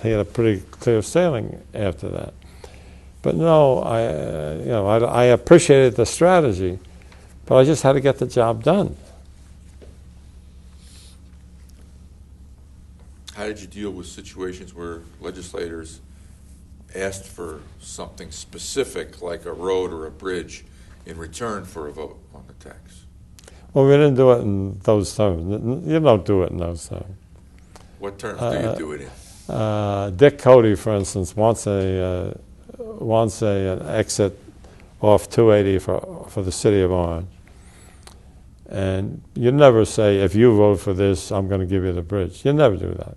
had a pretty clear sailing after that. But no, I appreciated the strategy, but I just had to get the job done. How did you deal with situations where legislators asked for something specific, like a road or a bridge, in return for a vote on the tax? Well, we didn't do it in those terms. You don't do it in those terms. What terms do you do it in? Dick Cody, for instance, wants an exit off 280 for the city of Aron. And you never say, if you vote for this, I'm going to give you the bridge. You never do that.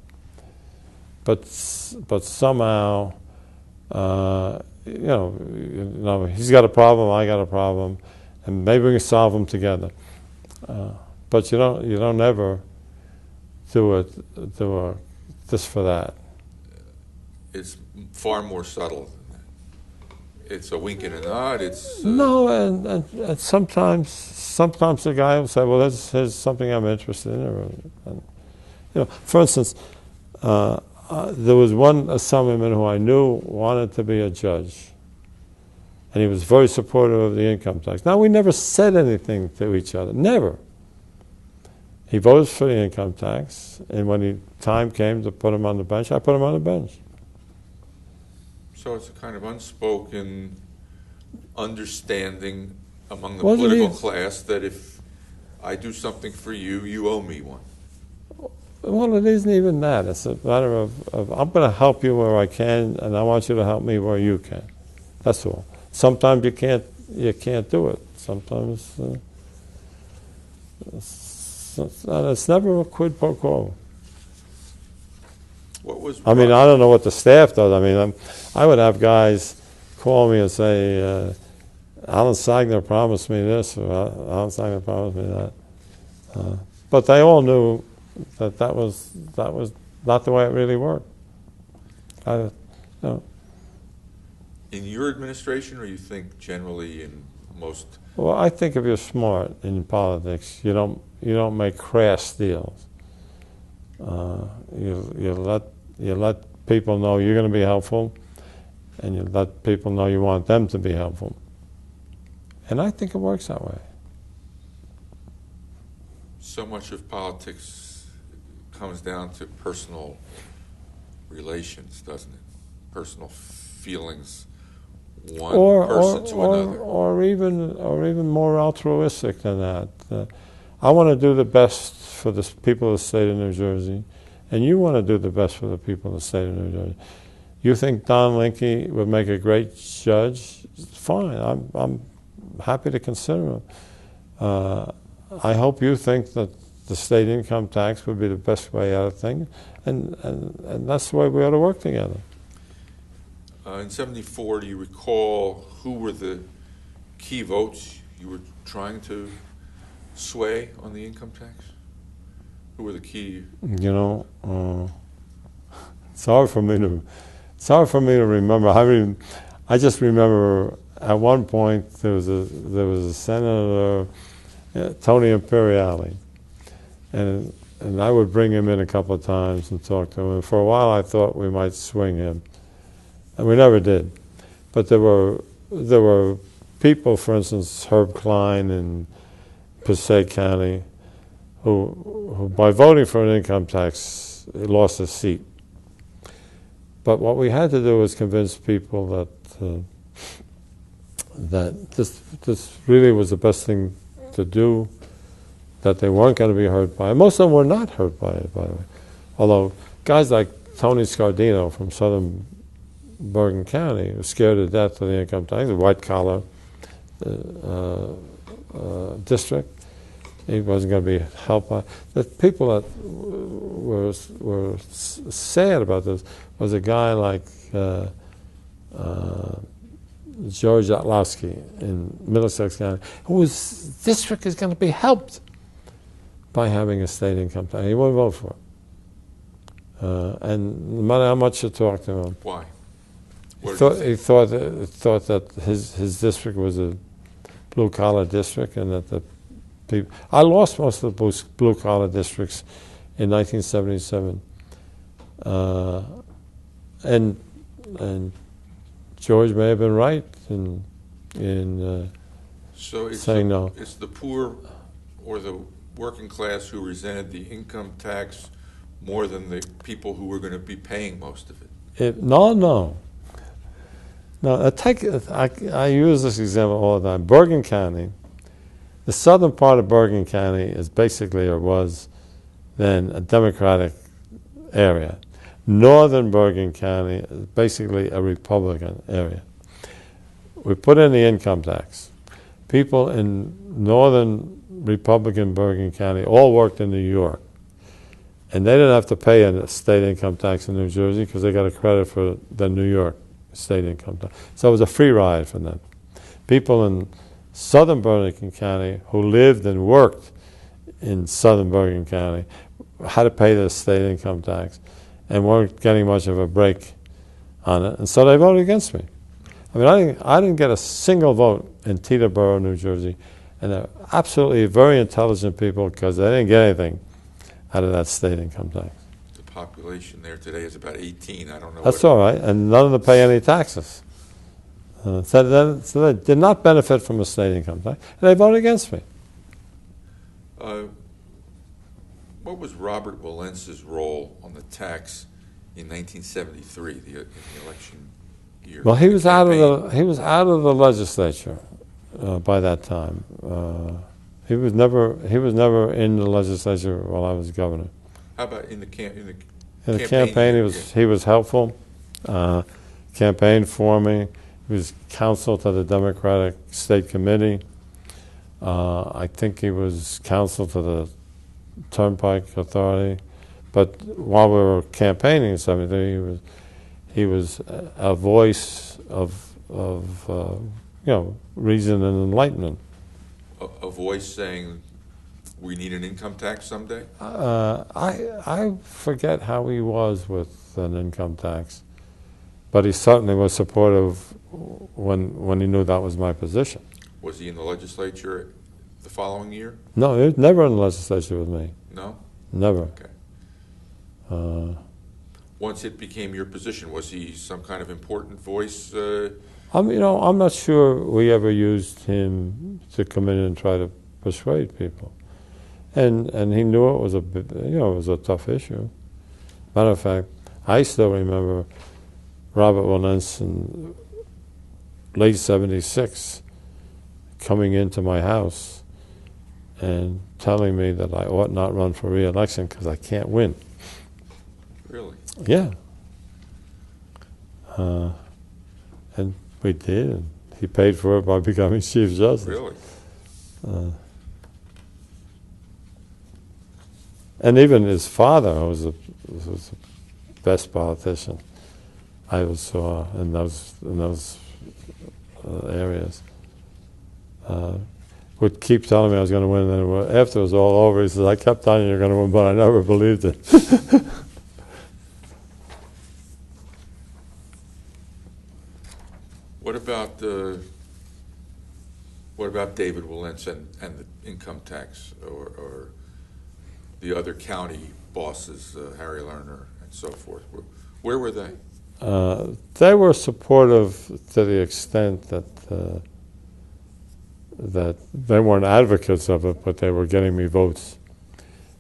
But somehow, he's got a problem, I got a problem, and maybe we can solve them together. But you don't ever do this for that. It's far more subtle than that. It's a wink and a nod. No, and sometimes the guy will say, "Well, here's something I'm interested in." For instance, there was one assemblyman who I knew wanted to be a judge, and he was very supportive of the income tax. Now, we never said anything to each other, never. He voted for the income tax, and when time came to put him on the bench, I put him on the bench. So it's a kind of unspoken understanding among the political class that if I do something for you, you owe me one. Well, it isn't even that. It's a matter of I'm going to help you where I can, and I want you to help me where you can. That's all. Sometimes you can't do it. Sometimes it's never a quid pro quo. I mean, I don't know what the staff does. I mean, I would have guys call me and say, Alan Sagner promised me this, or Alan Sagner promised me that. But they all knew that was not the way it really worked. In your administration, or you think generally in most. Well, I think if you're smart in politics, you don't make crass deals. You let people know you're going to be helpful, and you let people know you want them to be helpful. And I think it works that way. So much of politics comes down to personal relations, doesn't it? Personal feelings, one person to another. Or even more altruistic than that. I want to do the best for the people of the state of New Jersey, and you want to do the best for the people of the state of New Jersey. You think Don Linke would make a great judge? Fine, I'm happy to consider him. I hope you think that the state income tax would be the best way out of things, and that's the way we ought to work together. In '74, do you recall who were the key votes you were trying to sway on the income tax? Who were the key? It's hard for me to remember. I just remember at one point there was a senator, Tony Imperiali, and I would bring him in a couple of times and talk to him. And for a while, I thought we might swing him, and we never did. But there were people, for instance, Herb Klein in Passaic County, who by voting for an income tax lost a seat. But what we had to do was convince people that this really was the best thing to do, that they weren't going to be hurt by it. Most of them were not hurt by it, by the way. Although guys like Tony Scardino from southern Bergen County were scared to death of the income tax, a white-collar district. He wasn't going to be helped by it. The people that were sad about this was a guy like George Otlowski in Middlesex County, whose district is going to be helped by having a state income tax. He won't vote for it. And no matter how much you talk to him. Why? He thought that his district was a blue-collar district, and that the people... I lost most of the blue-collar districts in 1977. And George may have been right in saying no. It's the poor or the working class who resented the income tax more than the people who were going to be paying most of it. No, I use this example all the time. Bergen County, the southern part of Bergen County is basically, or was then, a Democratic area. Northern Bergen County is basically a Republican area. We put in the income tax. People in northern Republican Bergen County all worked in New York. And they didn't have to pay a state income tax in New Jersey because they got a credit for the New York state income tax. So it was a free ride for them. People in southern Bergen County who lived and worked in southern Bergen County had to pay the state income tax and weren't getting much of a break on it. And so they voted against me. I mean, I didn't get a single vote in Teterboro, New Jersey. And they're absolutely very intelligent people because they didn't get anything out of that state income tax. The population there today is about 18. I don't know. That's all right. And none of them pay any taxes. So they did not benefit from a state income tax. And they voted against me. What was Robert Walence's role on the tax in 1973, the election year? Well, he was out of the legislature by that time. He was never in the legislature while I was governor. How about in the campaign? In the campaign, he was helpful. Campaigned for me. He was counsel to the Democratic State Committee. I think he was counsel to the Turnpike Authority. But while we were campaigning in '73, he was a voice of reason and enlightenment. A voice saying we need an income tax someday? I forget how he was with an income tax, but he certainly was supportive when he knew that was my position. Was he in the legislature the following year? No, he was never in the legislature with me. No? Never. Okay. Once it became your position, was he some kind of important voice? I'm not sure we ever used him to come in and try to persuade people. And he knew it was it was a tough issue. Matter of fact, I still remember Robert Wallenz in late '76 coming into my house and telling me that I ought not run for re-election because I can't win. Really? Yeah. And we did, and he paid for it by becoming Chief Justice. Really? And even his father was the best politician I ever saw in those areas. Would keep telling me I was going to win, and then after it was all over, he says, "I kept telling you you're going to win, but I never believed it." What about David Wallenz and the income tax, or the other county bosses, Harry Lerner and so forth? Where were they? They were supportive to the extent that they weren't advocates of it, but they were getting me votes.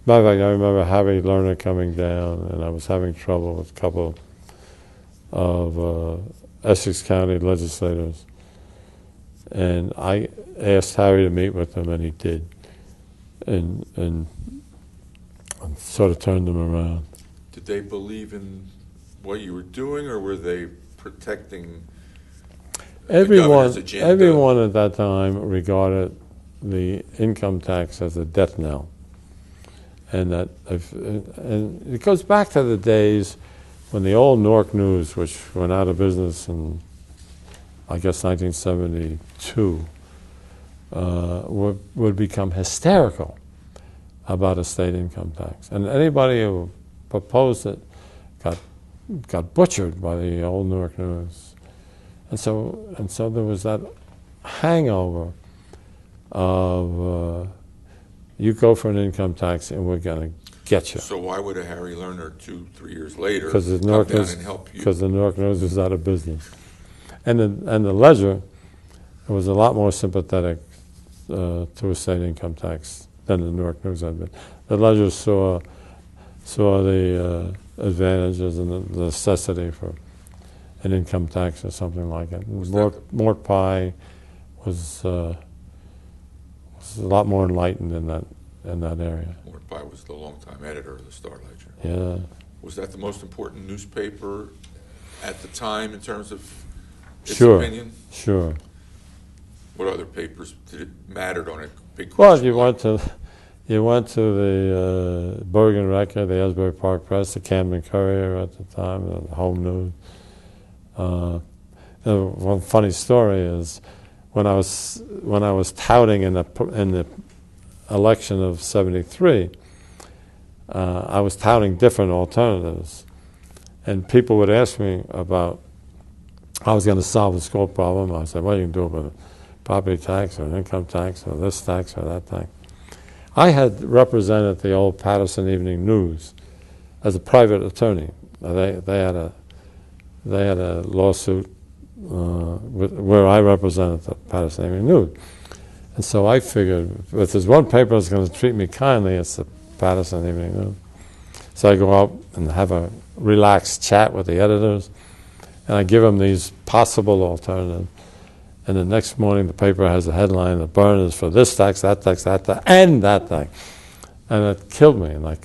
Matter of fact, I remember Harry Lerner coming down, and I was having trouble with a couple of Essex County legislators. And I asked Harry to meet with them, and he did. And sort of turned them around. Did they believe in what you were doing, or were they protecting the governor's agenda? Everyone at that time regarded the income tax as a death knell. And it goes back to the days when the old Newark News, which went out of business in, I guess, 1972, would become hysterical about a state income tax. And anybody who proposed it got butchered by the old Newark News. And so there was that hangover of you go for an income tax and we're going to get you. So why would a Harry Lerner 2-3 years later come down and help you? Because the Newark News was out of business. And the Ledger was a lot more sympathetic to a state income tax than the Newark News had been. The Ledger saw the advantages and the necessity for an income tax or something like it. Mort Pye was a lot more enlightened in that area. Mort Pye was the longtime editor of the Star-Ledger. Yeah. Was that the most important newspaper at the time in terms of its Sure. opinion? Sure. What other papers did it mattered on it? Big Well, question you mark. went to the Bergen Record, the Asbury Park Press, the Camden Courier at the time, the Home News. One funny story is when I was touting in the election of '73, I was touting different alternatives, and people would ask me about how I was going to solve the school problem. I said, "Well, you can do it with a property tax or an income tax or this tax or that tax." I had represented the old Patterson Evening News as a private attorney. They had a lawsuit where I represented the Patterson Evening News. And so I figured, if there's one paper that's going to treat me kindly, it's the Patterson Evening News. So I go out and have a relaxed chat with the editors, and I give them these possible alternatives. And the next morning, the paper has a headline that Byrne is for this tax, that tax, that tax, and that tax. And it killed me. And I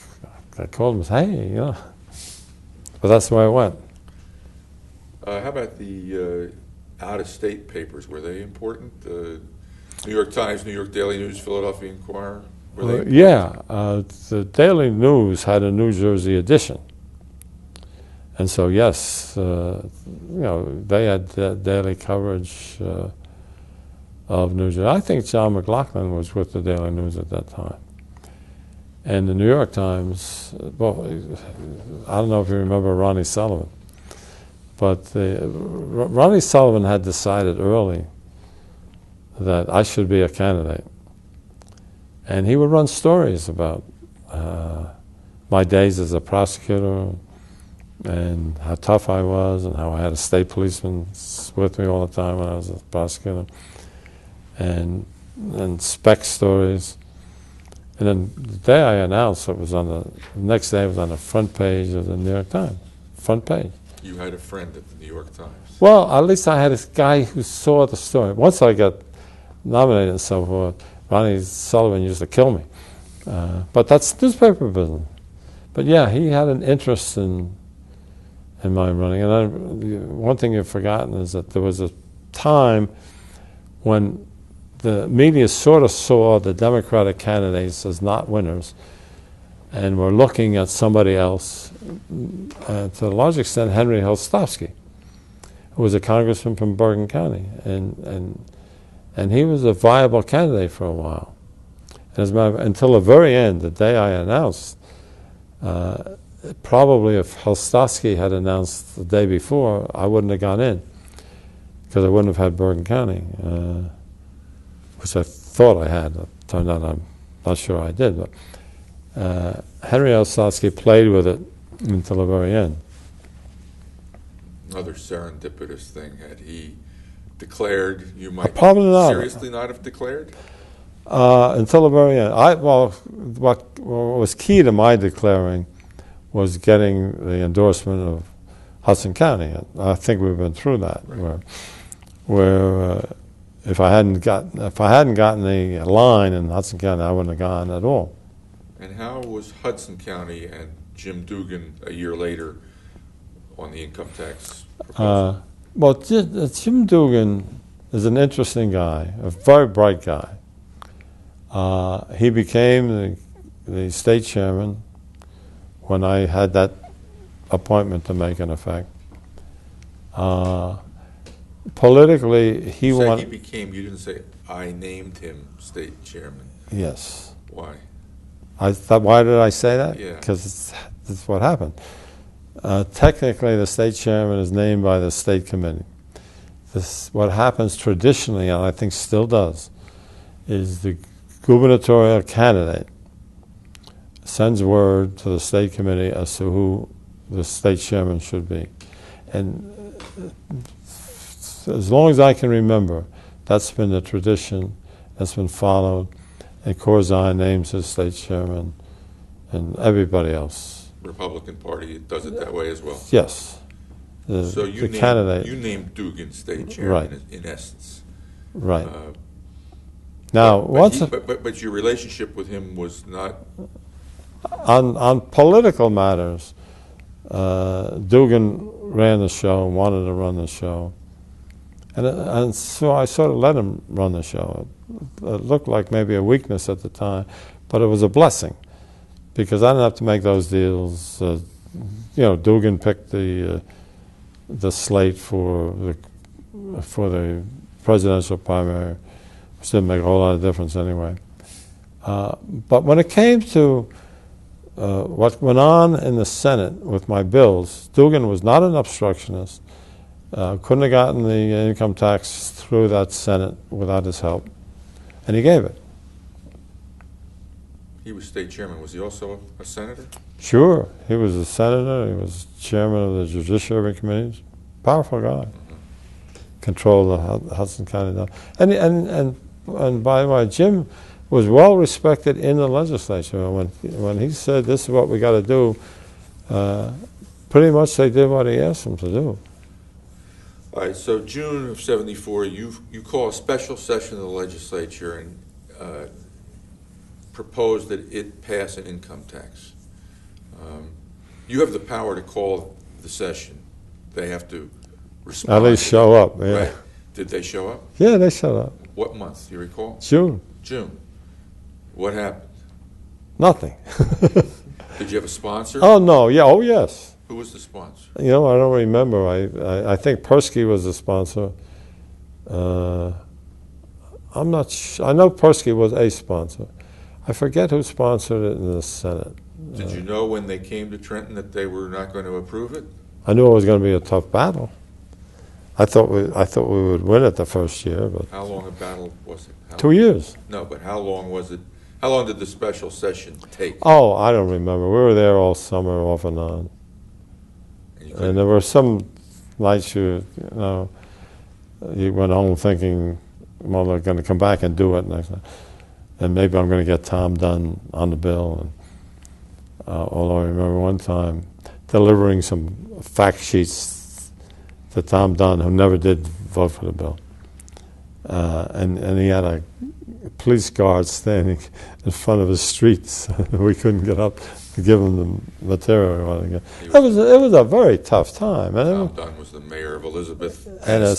called them and said, "Hey, But that's the way it went. How about the out-of-state papers? Were they important? New York Times, New York Daily News, Philadelphia Inquirer? Were they? The Daily News had a New Jersey edition. And so, yes, they had daily coverage of New Jersey. I think John McLaughlin was with the Daily News at that time. And the New York Times, well, I don't know if you remember Ronnie Sullivan, but Ronnie Sullivan had decided early that I should be a candidate. And he would run stories about my days as a prosecutor and how tough I was and how I had a state policeman with me all the time when I was a prosecutor, and spec stories. And then the day I announced, it was on the next day, it was on the front page of the New York Times. Front page. You had a friend at the New York Times. Well, at least I had this guy who saw the story. Once I got nominated and so forth, Ronnie Sullivan used to kill me. But that's newspaper business. But yeah, he had an interest in my running. And one thing you've forgotten is that there was a time when the media sort of saw the Democratic candidates as not winners and were looking at somebody else, to a large extent Henry Holstowski, who was a congressman from Bergen County. And he was a viable candidate for a while. And as a matter of, until the very end, the day I announced, probably if Holstowski had announced the day before, I wouldn't have gone in, because I wouldn't have had Bergen County, which I thought I had. It turned out I'm not sure I did. But Henry Holstowski played with it until the very end. Another serendipitous thing, had he declared, you might probably not. Seriously not have declared? Until the very end. What was key to my declaring was getting the endorsement of Hudson County. I think we've been through that, right. where if I hadn't gotten the line in Hudson County, I wouldn't have gone at all. And how was Hudson County and Jim Dugan a year later on the income tax proposal? Well, Jim Dugan is an interesting guy, a very bright guy. He became the state chairman when I had that appointment to make in effect. Politically, he He became, you didn't say, I named him state chairman. Yes. Why? Why did I say that? Yeah. Because that's what happened. Technically, the state chairman is named by the state committee. What happens traditionally, and I think still does, is the gubernatorial candidate sends word to the state committee as to who the state chairman should be. And as long as I can remember, that's been the tradition that's been followed. And Corzine names his state chairman, and everybody else. Republican Party does it that way as well? Yes. So you named Dugan state chairman, right. in essence. Right. Now, but your relationship with him was not... On political matters, Dugan ran the show, wanted to run the show. And so I sort of let him run the show. It looked like maybe a weakness at the time, but it was a blessing, because I didn't have to make those deals. Dugan picked the slate for the presidential primary, which didn't make a whole lot of difference anyway. But when it came to what went on in the Senate with my bills, Dugan was not an obstructionist. Couldn't have gotten the income tax through that Senate without his help, and he gave it. He was state chairman. Was he also a senator? Sure. He was a senator. He was chairman of the Judicial Committee. Powerful guy. Controlled the Hudson County. And by the way, Jim was well respected in the legislature. When he said, this is what we got to do, pretty much they did what he asked them to do. All right, so June of '74, you call a special session of the legislature and propose that it pass an income tax. You have the power to call the session. They have to respond. At least show up, yeah. Right. Did they show up? Yeah, they showed up. What month, do you recall? June. What happened? Nothing. Did you have a sponsor? Oh, no. Yeah. Oh, yes. Who was the sponsor? I don't remember. I think Persky was the sponsor. I'm not sure. I know Persky was a sponsor. I forget who sponsored it in the Senate. Did you know when they came to Trenton that they were not going to approve it? I knew it was going to be a tough battle. I thought we would win it the first year, but How long a battle was it? 2 years. No, but how long was it? How long did the special session take? Oh, I don't remember. We were there all summer, off and on. And there were some nights you went home thinking, well, they're going to come back and do it next night. And maybe I'm going to get Tom done on the bill. And, although I remember one time delivering some fact sheets to Tom Dunn, who never did vote for the bill. And he had a police guard standing in front of his streets. We couldn't get up to give him the material we wanted to get. It was a very tough time. Tom Dunn was the mayor of Elizabeth and a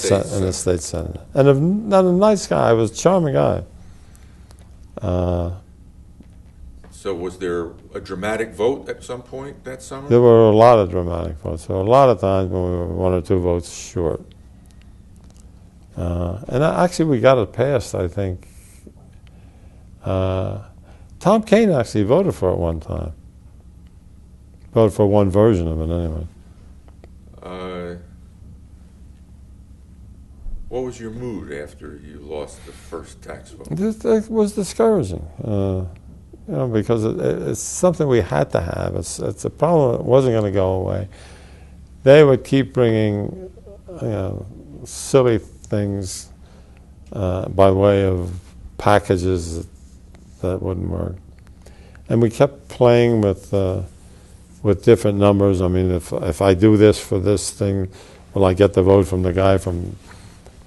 state senator. And a nice guy. He was a charming guy. So was there a dramatic vote at some point that summer? There were a lot of dramatic votes. There were a lot of times when we were 1 or 2 votes short. And actually we got it passed, I think. Tom Kaine actually voted for it one time. Voted for one version of it anyway. What was your mood after you lost the first tax vote? It was discouraging, because it's something we had to have. It's a problem that wasn't going to go away. They would keep bringing, silly things by way of packages that wouldn't work, and we kept playing with different numbers. I mean, if I do this for this thing, will I get the vote from the guy from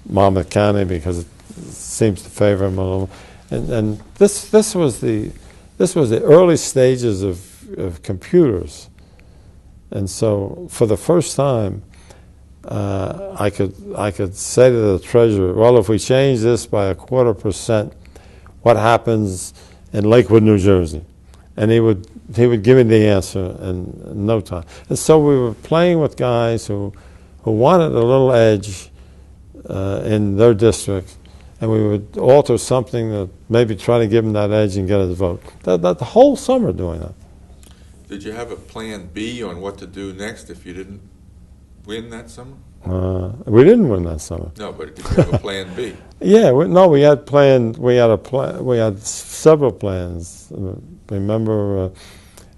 Monmouth County because it seems to favor him a little? And this was the early stages of computers, and so for the first time, I could say to the treasurer, well, if we change this by 0.25%, what happens in Lakewood, New Jersey? And he would give me the answer in no time. And so we were playing with guys who wanted a little edge in their district, and we would alter something that maybe try to give them that edge and get his vote. That the whole summer doing that. Did you have a plan B on what to do next if you didn't win that summer? We didn't win that summer. No, but did you have a plan B? Yeah, we had several plans. Remember,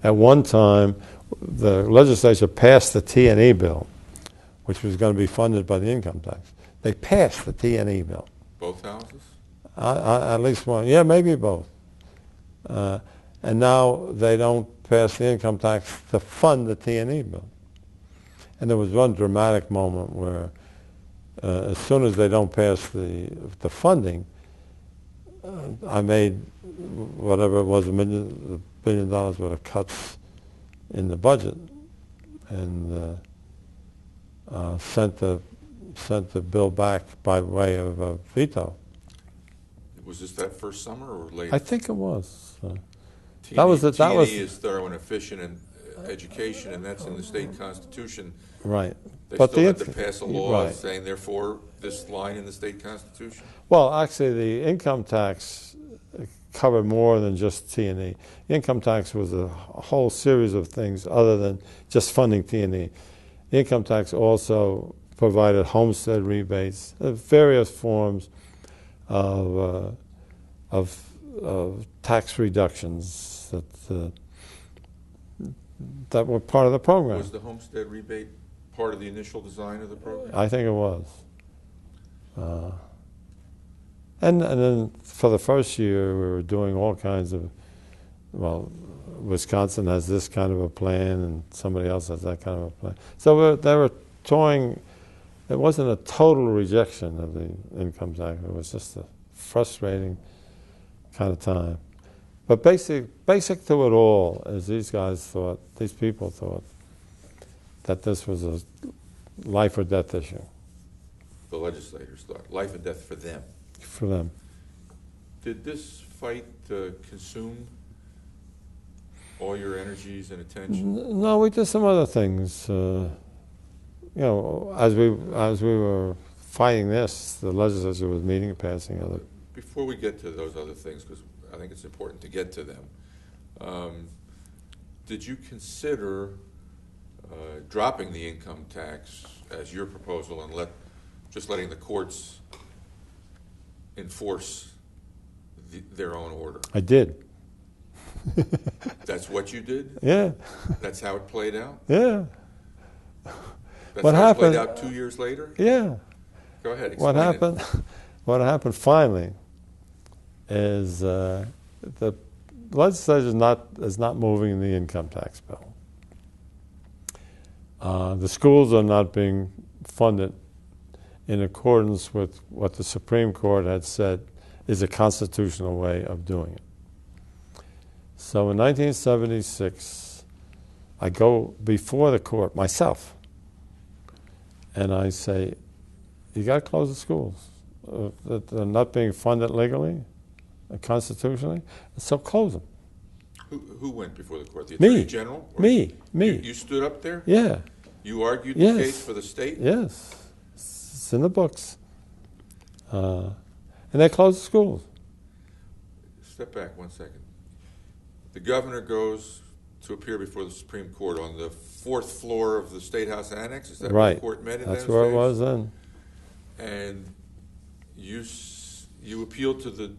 at one time, the legislature passed the T&E bill, which was going to be funded by the income tax. They passed the T&E bill. Both houses? At least one. Yeah, maybe both. And now they don't pass the income tax to fund the T&E bill. And there was one dramatic moment where as soon as they don't pass the funding, I made whatever it was, $1 billion worth of cuts in the budget, and sent the bill back by way of a veto. Was this that first summer or later? I think it was. That was is thorough and efficient in education, and that's in the state constitution. Right. They but still had to pass a law saying, therefore, this line in the state constitution? Well, actually, the income tax covered more than just T&E. The income tax was a whole series of things other than just funding T&E. The income tax also provided homestead rebates, various forms of tax reductions that were part of the program. Was the homestead rebate part of the initial design of the program? I think it was. And then for the first year, we were doing all kinds of, Wisconsin has this kind of a plan, and somebody else has that kind of a plan. So they were toying. It wasn't a total rejection of the income tax. It was just a frustrating kind of time. But basic to it all is these people thought, that this was a life or death issue. The legislators thought, life and death for them. For them. Did this fight consume all your energies and attention? No, we did some other things. As we were fighting this, the legislature was meeting and passing other. Before we get to those other things, because I think it's important to get to them, did you consider dropping the income tax as your proposal and let just letting the courts enforce their own order. I did. That's what you did? Yeah. That's how it played out? Yeah. That's What how happened? it played out 2 years later? Yeah. Go ahead, explain What happened? What happened finally is the legislature is not moving the income tax bill. The schools are not being funded in accordance with what the Supreme Court had said is a constitutional way of doing it. So in 1976, I go before the court myself, and I say, you got to close the schools. They're not being funded legally, constitutionally, so close them. Who went before the court? The Attorney Me. General? Me. You stood up there? Yeah. You argued the Yes. case for the state? Yes. It's in the books. And they closed the schools. Step back 1 second. The governor goes to appear before the Supreme Court on the 4th floor of the State House Annex. Is that where the court met in That's those where days? it was then. And you appealed to the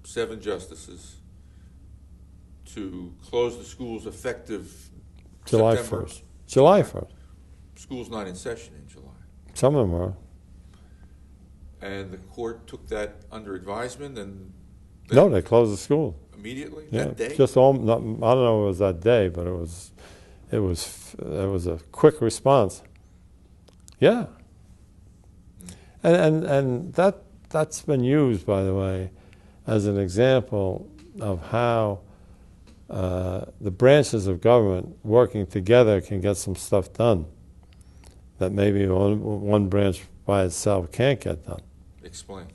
7 justices to close the schools effective July September. 1st. July 1st. School's not in session in July. Some of them were. And the court took that under advisement and No, they closed the school. immediately Yeah, that day? just I don't know if it was that day, but it was a quick response. Yeah, and that's been used, by the way, as an example of how the branches of government working together can get some stuff done that maybe one branch by itself can't get done. Explain.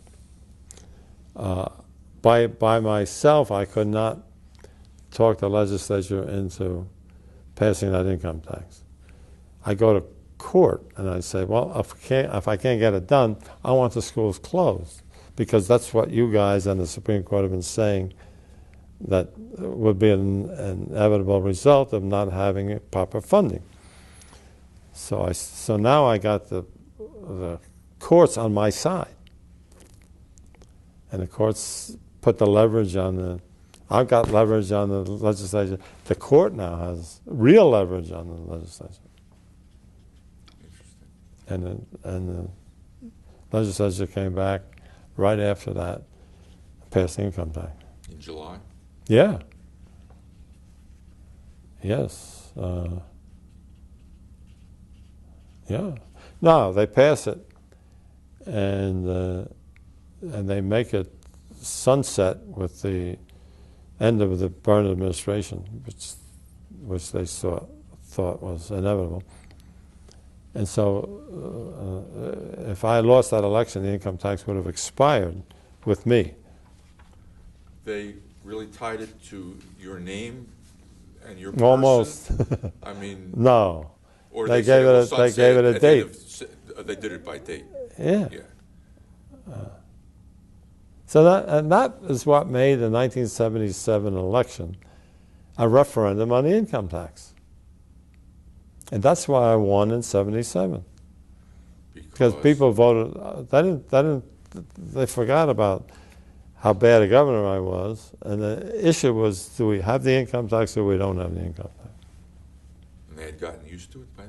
By myself, I could not talk the legislature into passing that income tax. I go to court and I say, well, if I can't get it done, I want the schools closed, because that's what you guys and the Supreme Court have been saying that would be an inevitable result of not having proper funding. So now I got the courts on my side, and the courts put the leverage on the. I've got leverage on the legislature. The court now has real leverage on the legislature. Interesting. And the legislature came back right after that, passed the income tax. In July? Yeah. Yes. Yeah. No, they pass it, and they make it sunset with the end of the Byrne administration, which they thought was inevitable. And so, if I had lost that election, the income tax would have expired with me. They really tied it to your name and your person? Almost. I mean, No. or They say, gave well, it a sunset at the date. end of they did it by date. Yeah. Yeah. So that is what made the 1977 election a referendum on the income tax. And that's why I won in 77. Because people voted, they forgot about how bad a governor I was, and the issue was, do we have the income tax or we don't have the income tax? And they had gotten used to it by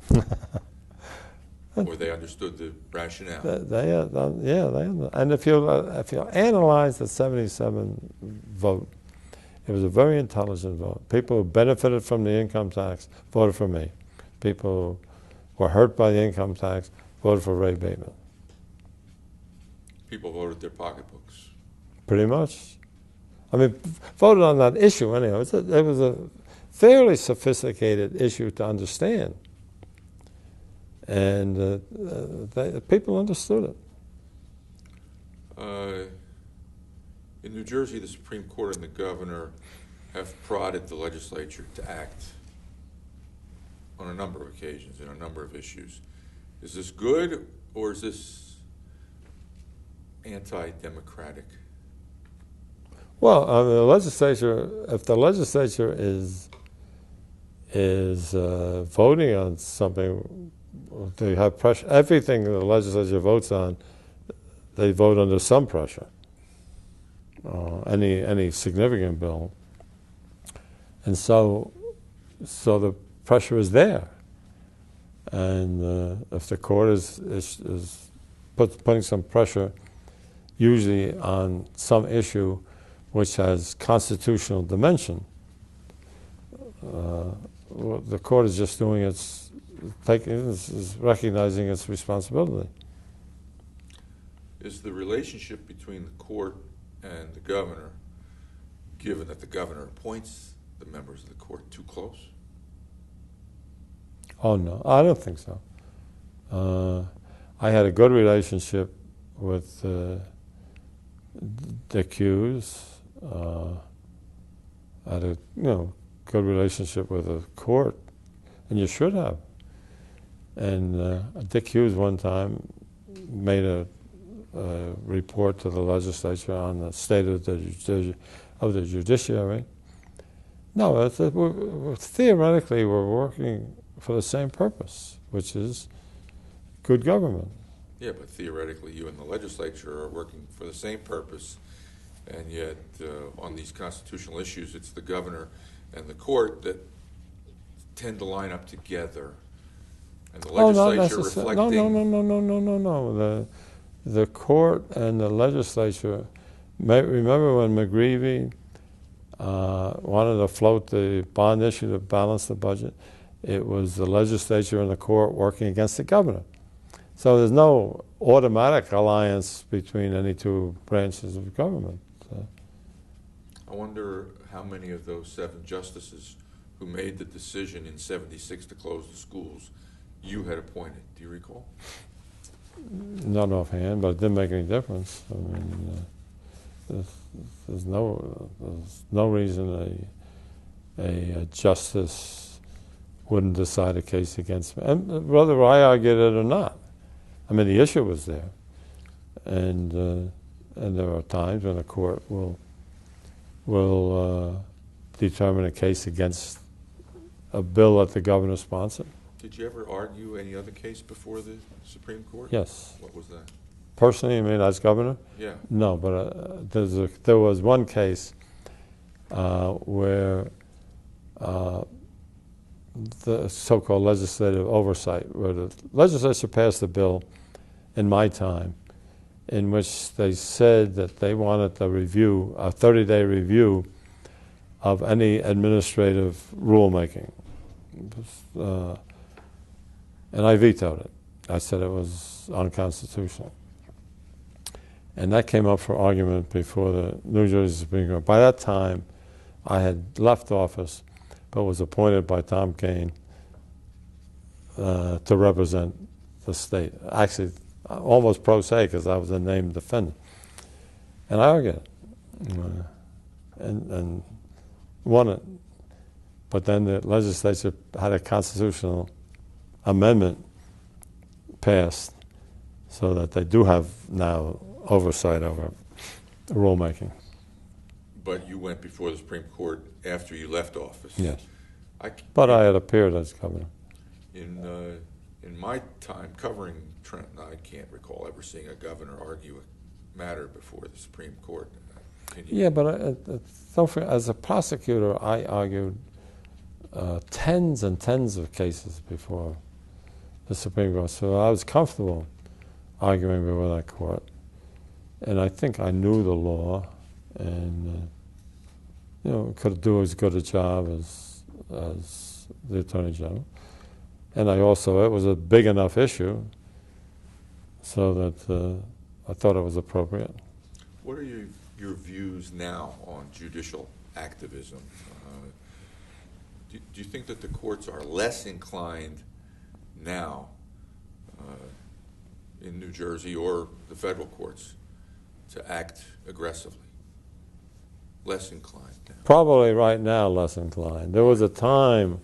then? Or they understood the rationale? And if you analyze the 77 vote, it was a very intelligent vote. People who benefited from the income tax voted for me. People who were hurt by the income tax voted for Ray Bateman. People voted their pocketbooks. Pretty much. I mean, voted on that issue anyhow. It was a fairly sophisticated issue to understand. And people understood it. In New Jersey, the Supreme Court and the governor have prodded the legislature to act on a number of occasions, in a number of issues. Is this good, or is this anti-democratic? Well, the legislature, if the legislature is voting on something they have pressure. Everything the legislature votes on, they vote under some pressure. Any significant bill, and so the pressure is there. And if the court is putting some pressure, usually on some issue which has constitutional dimension, the court is just doing is recognizing its responsibility. Is the relationship between the court and the governor, given that the governor appoints the members of the court, too close? Oh no, I don't think so. I had a good relationship with the accused. I had a good relationship with the court, and you should have. And Dick Hughes one time made a report to the legislature on the state of the judiciary. No, theoretically we're working for the same purpose, which is good government. Yeah, but theoretically you and the legislature are working for the same purpose, and yet on these constitutional issues it's the governor and the court that tend to line up together. And the legislature reflecting... No. The court and the legislature, remember when McGreevey wanted to float the bond issue to balance the budget? It was the legislature and the court working against the governor. So there's no automatic alliance between any two branches of government. I wonder how many of those 7 justices who made the decision in '76 to close the schools you had appointed. Do you recall? Not offhand, but it didn't make any difference. I mean, there's no reason a justice wouldn't decide a case against me, and whether I argued it or not. I mean, the issue was there, and there are times when the court will determine a case against a bill that the governor sponsored. Did you ever argue any other case before the Supreme Court? Yes. What was that? Personally, I mean, as governor? Yeah. No, but there was one case where the so-called legislative oversight, where the legislature passed a bill in my time in which they said that they wanted a 30-day review of any administrative rulemaking. And I vetoed it. I said it was unconstitutional. And that came up for argument before the New Jersey Supreme Court. By that time, I had left office, but was appointed by Tom Kean to represent the state. Actually, almost pro se, because I was a named defendant. And I argued it, and won it. But then the legislature had a constitutional amendment passed so that they do have now oversight over rulemaking. But you went before the Supreme Court after you left office. Yes. But I had appeared as governor. In my time covering Trenton, I can't recall ever seeing a governor argue a matter before the Supreme Court. Yeah, but as a prosecutor, I argued tens and tens of cases before the Supreme Court, so I was comfortable arguing before that court. And I think I knew the law, and could do as good a job as the Attorney General. And it was a big enough issue so that I thought it was appropriate. What are your views now on judicial activism? Do you think that the courts are less inclined now in New Jersey or the federal courts to act aggressively? Less inclined now? Probably right now less inclined. There was a time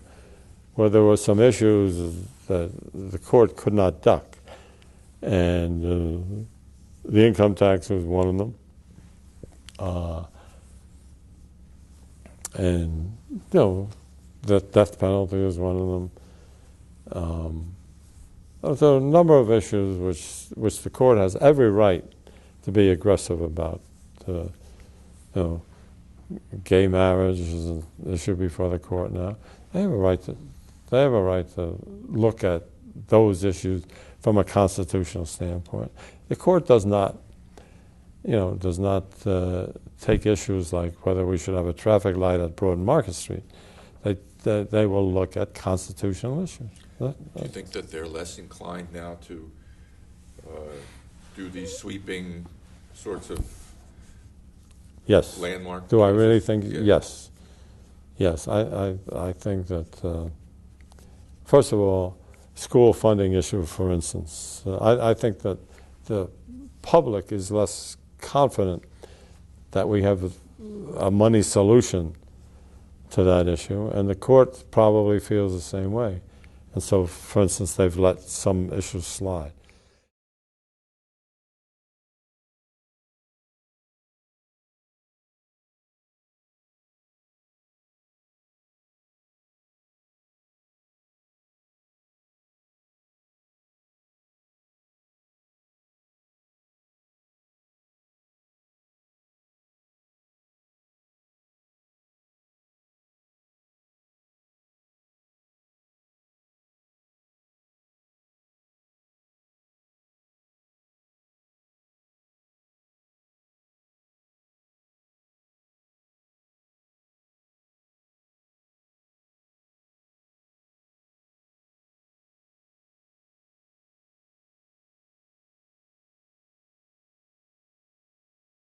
where there were some issues that the court could not duck, and the income tax was one of them. And the death penalty was one of them. There are a number of issues which the court has every right to be aggressive about. Gay marriage is an issue before the court now. They have a right to look at those issues from a constitutional standpoint. The court does not take issues like whether we should have a traffic light at Broad Market Street. They will look at constitutional issues. Do you think that they're less inclined now to do these sweeping sorts of yes. landmark? Do I really think? Yeah. Yes. Yes, I think that, first of all, school funding issue, for instance. I think that the public is less confident that we have a money solution to that issue, and the court probably feels the same way. And so, for instance, they've let some issues slide.